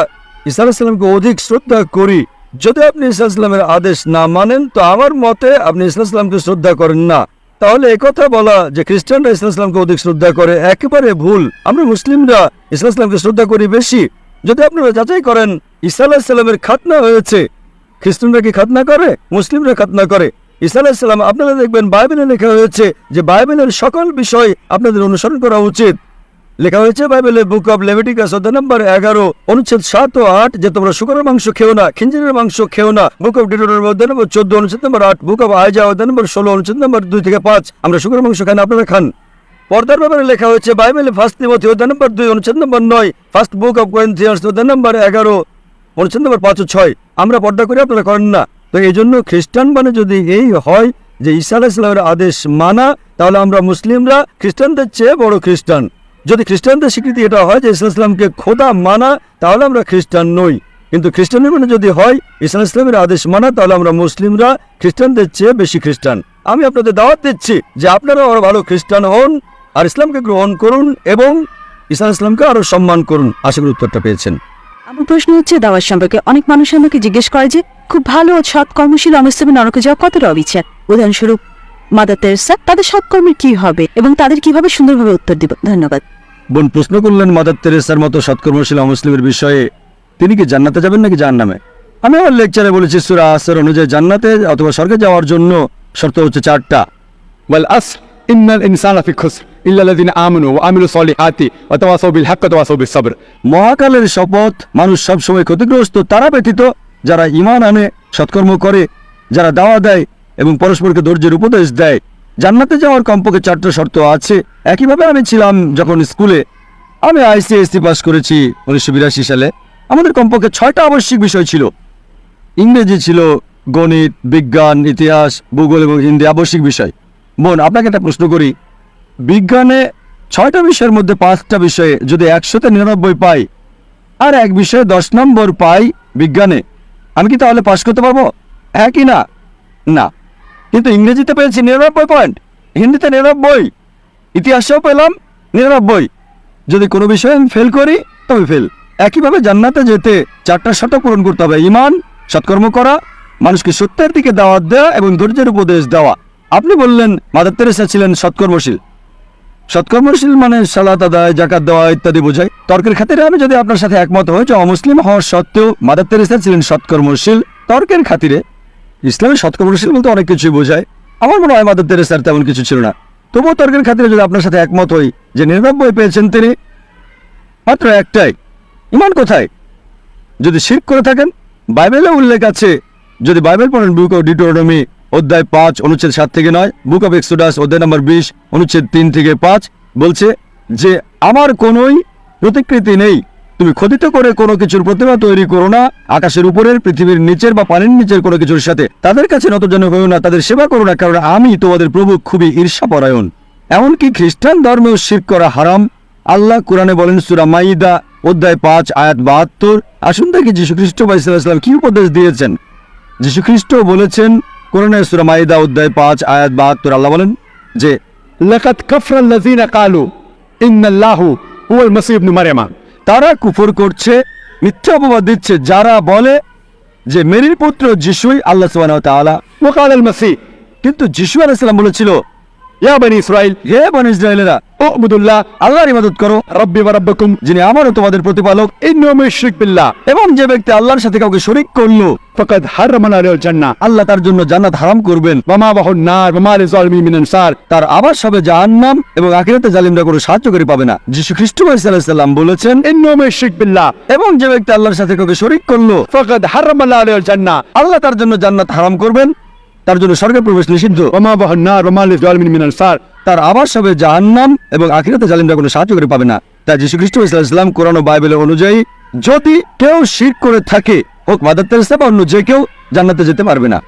ঈসা আলাইহিস সালামকে অধিক শ্রদ্ধা করি। যদি আপনি ঈসা আলাইহিস সালামের আদেশ না মানেন, তো আমার মতে আপনি ঈসা আলাইহিস সালামকে শ্রদ্ধা করেন না। তাহলে একথা বলা যে খ্রিস্টানরা ঈসা আলাইহিস সালামকে অধিক শ্রদ্ধা করে, একেবারে ভুল। আমরা মুসলিমরা ঈসা আলাইহিস সালামকে শ্রদ্ধা করি বেশি। যদি আপনারা যাচাই করেন, ঈসা আলাইহিস সালামের খাতনা হয়েছে। খ্রিস্টানরা কি খাতনা করে? মুসলিমরা খাতনা করে। ঈসা আলাইহিস সালাম, আপনারা দেখবেন বাইবেলে লেখা হয়েছে যে বাইবেলের সকল বিষয় আপনাদের অনুসরণ করা উচিত। লেখা হয়েছে বাইবেলে বুক অব লেভিটিকাস অধ্যায় নম্বর 11 অনুচ্ছেদ 7 ও 8 যে তোমরা শুকরের মাংস খেও না, খিঞ্জিরের মাংস খেও না। বুক অব ডিউটোনমি অধ্যায় নম্বর 14 অনুচ্ছেদ নম্বর 8, বুক অব আইজা অধ্যায় নম্বর 16 অনুচ্ছেদ নম্বর 2 থেকে 5 আমরা শুকরের মাংস খাই না, আপনারা খান। পর্দার ব্যাপারে লেখা হয়েছে বাইবেলে ফার্স্ট তিমথি অধ্যায় নম্বর 2 অনুচ্ছেদ নম্বর 9, ফার্স্ট বুক অব করিন্থিয়ান্স অধ্যায় নম্বর 11 অনুচ্ছেদ নম্বর 5 ও 6 আমরা পর্দা করি, আপনারা করেন না। তো এই জন্য খ্রিস্টান মানে যদি এই হয় যে ঈসা আলাইহিস সালামের আদেশ মানা, তাহলে আমরা মুসলিমরা খ্রিস্টানদের চেয়ে বড় খ্রিস্টান। যদি খ্রিস্টানদের স্বীকৃতি এটা হয় যে ঈসা আলাইহিস সালামকে খোদা মানা, তাহলে আমরা খ্রিস্টান নই। কিন্তু খ্রিস্টানের মানে যদি হয় ঈসা আলাইহিস সালামের আদেশ মানা, তাহলে আমরা মুসলিমরা খ্রিস্টানদের চেয়ে বেশি খ্রিস্টান। আমি আপনাদের দাওয়াত দিচ্ছি যে আপনারা আরো ভালো খ্রিস্টান হন আর ইসলামকে গ্রহণ করুন এবং ঈসা আলাইহিস সালামকে আরো সম্মান করুন। আশা করি উত্তরটা পেয়েছেন। আমার প্রশ্ন হচ্ছে দাওয়াত সম্পর্কে অনেক মানুষ আমাকে জিজ্ঞেস করে যে খুব ভালো ও সৎ কর্মশীল অমুসলিম নরকে যাওয়া কতটা অবিচার। উদাহরণস্বরূপ মাদার তেরেসা, তাদের সৎকর্মের কি হবে এবং তাদের কিভাবে সুন্দরভাবে উত্তর দিব? ধন্যবাদ। বোন প্রশ্ন করলেন মাদার তেরেসার মতো সৎকর্মশীল অমুসলিমের বিষয়ে, তিনি কি জান্নাতে যাবেন নাকি জাহান্নামে? আমি আমার লেকচারে বলেছি সূরা আসর অনুযায়ী জান্নাতে অথবা স্বর্গে যাওয়ার জন্য শর্ত হচ্ছে 4টা। والعصر إن الإنسان في خسر إلا الذين آمنوا وعملوا الصالحات وتواصوا بالحق وتواصوا بالصبر. মহাকালের শপথ, মানুষ সবসময় ক্ষতিগ্রস্ত তারা ব্যতীত যারা ঈমান আনে, সৎকর্ম করে, যারা দাওয়া দেয় এবং পরস্পরকে ধৈর্যের উপদেশ দেয়। জান্নাতে যাওয়ার কমপক্ষে 4টা শর্ত আছে। একইভাবে আমি ছিলাম যখন স্কুলে, আমি আইসিএসসি পাস করেছি 1982 সালে। আমাদের কমপক্ষে 6টা আবশ্যিক বিষয় ছিল। ইংরেজি ছিল, গণিত, বিজ্ঞান, ইতিহাস, ভূগোল এবং হিন্দি আবশ্যিক বিষয়। বোন আপনাকে একটা প্রশ্ন করি, বিজ্ঞানে 6টা বিষয়ের মধ্যে 5টা বিষয়ে যদি 100তে 99 পাই আর এক বিষয়ে 10 নম্বর পাই বিজ্ঞানে, আমি কি তাহলে পাস করতে পারবো? হ্যাঁ কি না? না। কিন্তু ইংরেজিতে পেয়েছি 99 পয়েন্ট, হিন্দিতে 99, ইতিহাসেও পেলাম 99। যদি কোনো বিষয়ে আমি ফেল করি তবে ফেল। একইভাবে জান্নাতে যেতে 4টা শর্ত পূরণ করতে হবে: ঈমান, সৎকর্ম করা, মানুষকে সত্যের দিকে দাওয়াত দেওয়া এবং ধৈর্যের উপদেশ দেওয়া। আপনি বললেন মাদার তেরেসা ছিলেন সৎকর্মশীল। সৎকর্মশীল মানে সালাত আদায়, যাকাত দেওয়া ইত্যাদি বোঝায়। তর্কের খাতিরে আমি যদি আপনার সাথে একমত হই যে অমুসলিম হওয়ার সত্ত্বেও মাদার তেরেসা ছিলেন সৎকর্মশীল, তর্কের খাতিরে ইসলামে সৎকর্মশীল বলতে অনেক কিছুই বোঝায়। আমার মনে হয় মাদার তেরেসার তেমন কিছু ছিল না। তবুও তর্কের খাতিরে যদি আপনার সাথে একমত হই যে 99 পেয়েছেন তিনি, মাত্র একটাই, ঈমান কোথায়? যদি শিরক করে থাকেন, বাইবেলে উল্লেখ আছে, যদি বাইবেল পড়েন বুক অব ডিউটোনমি অধ্যায় 5 অনুচ্ছেদ 7 থেকে 9, বুক অব এক্সোডাস অধ্যায় নম্বর 20 অনুচ্ছেদ 3 থেকে 5 বলছে যে আমার কোনোই প্রতিকৃতি নেই, তুমি খোদিত করে কোনো কিছুর প্রতিমা তৈরি করো না, আকাশের উপরের, পৃথিবীর নিচের বা পানির নিচের কোনো কিছুর সাথে। তাদের কাছে নতজন হইও না, তাদের সেবা করো না, কারণ আমি তোমাদের প্রভু খুবই ঈর্ষাপরায়ণ। এমনকি খ্রিস্টান ধর্মেও শিরক করা হারাম। আল্লাহ কোরআনে বলেন সূরা মাইদা অধ্যায় 5 আয়াত 72। আসুন দেখি যীশু খ্রিস্ট সাল্লাল্লাহু আলাইহি ওয়াসাল্লাম কি উপদেশ দিয়েছেন। যীশু খ্রিস্ট বলেছেন কোরআনে সূরা মাইদা অধ্যায় 5 আয়াত 72, আল্লাহ বলেন যে لقد كفر الذين قالوا إن الله هو المسيح ابن مريم. তারা কুফর করছে, মিথ্যা অপবাদ দিচ্ছে যারা বলে যে মেরির পুত্র যিশুই আল্লাহ সুবহানাহু ওয়া তাআলা। وقال المسيح কিন্তু যিশু আলাইহিস সালাম বলেছিল, يا بني إسرائيل হে বনী ইসরায়েলেরা, اعبدوا الله আল্লাহর ইবাদত করো, ربي وربكم যিনি আমারও তোমাদের প্রতিপালক। إنه من يشرك بالله এবং যে ব্যক্তি আল্লাহর সাথে কাউকে শরীক করলো, فقد حرم عليه الجنة আল্লাহ তার জন্য জান্নাত হারাম করবেন। ومأواه النار وما للظالمين من أنصار. তার আবাস হবে জাহান্নাম এবং আখিরাতে জালিমরা কোনো সাহায্যকারী পাবে না। যীশু খ্রিস্ট সাল্লাল্লাহু আলাইহি ওয়াসাল্লাম বলেছেন, إنه من يشرك بالله এবং যে ব্যক্তি আল্লাহর সাথে কাউকে শরীক করলো, فقد حرم الله عليه الجنة আল্লাহ তার জন্য জান্নাত হারাম করবেন, তার জন্য স্বর্গে প্রবেশ নিষিদ্ধ। ومأواه النار وما للظالمين من أنصار. তার আবাস হবে জাহান্নাম এবং আখিরাতে জালিমরা কোনো সাহায্যকারী পাবে না। তাই যীশু খ্রিস্ট সাল্লাল্লাহু আলাইহি ওয়াসাল্লাম কোরআন ও বাইবেলের অনুযায়ী যদি কেউ শিরক করে থাকে, হোক মাদার তেরেসা বা অন্য যে কেউ, জান্নাতে যেতে পারবে না।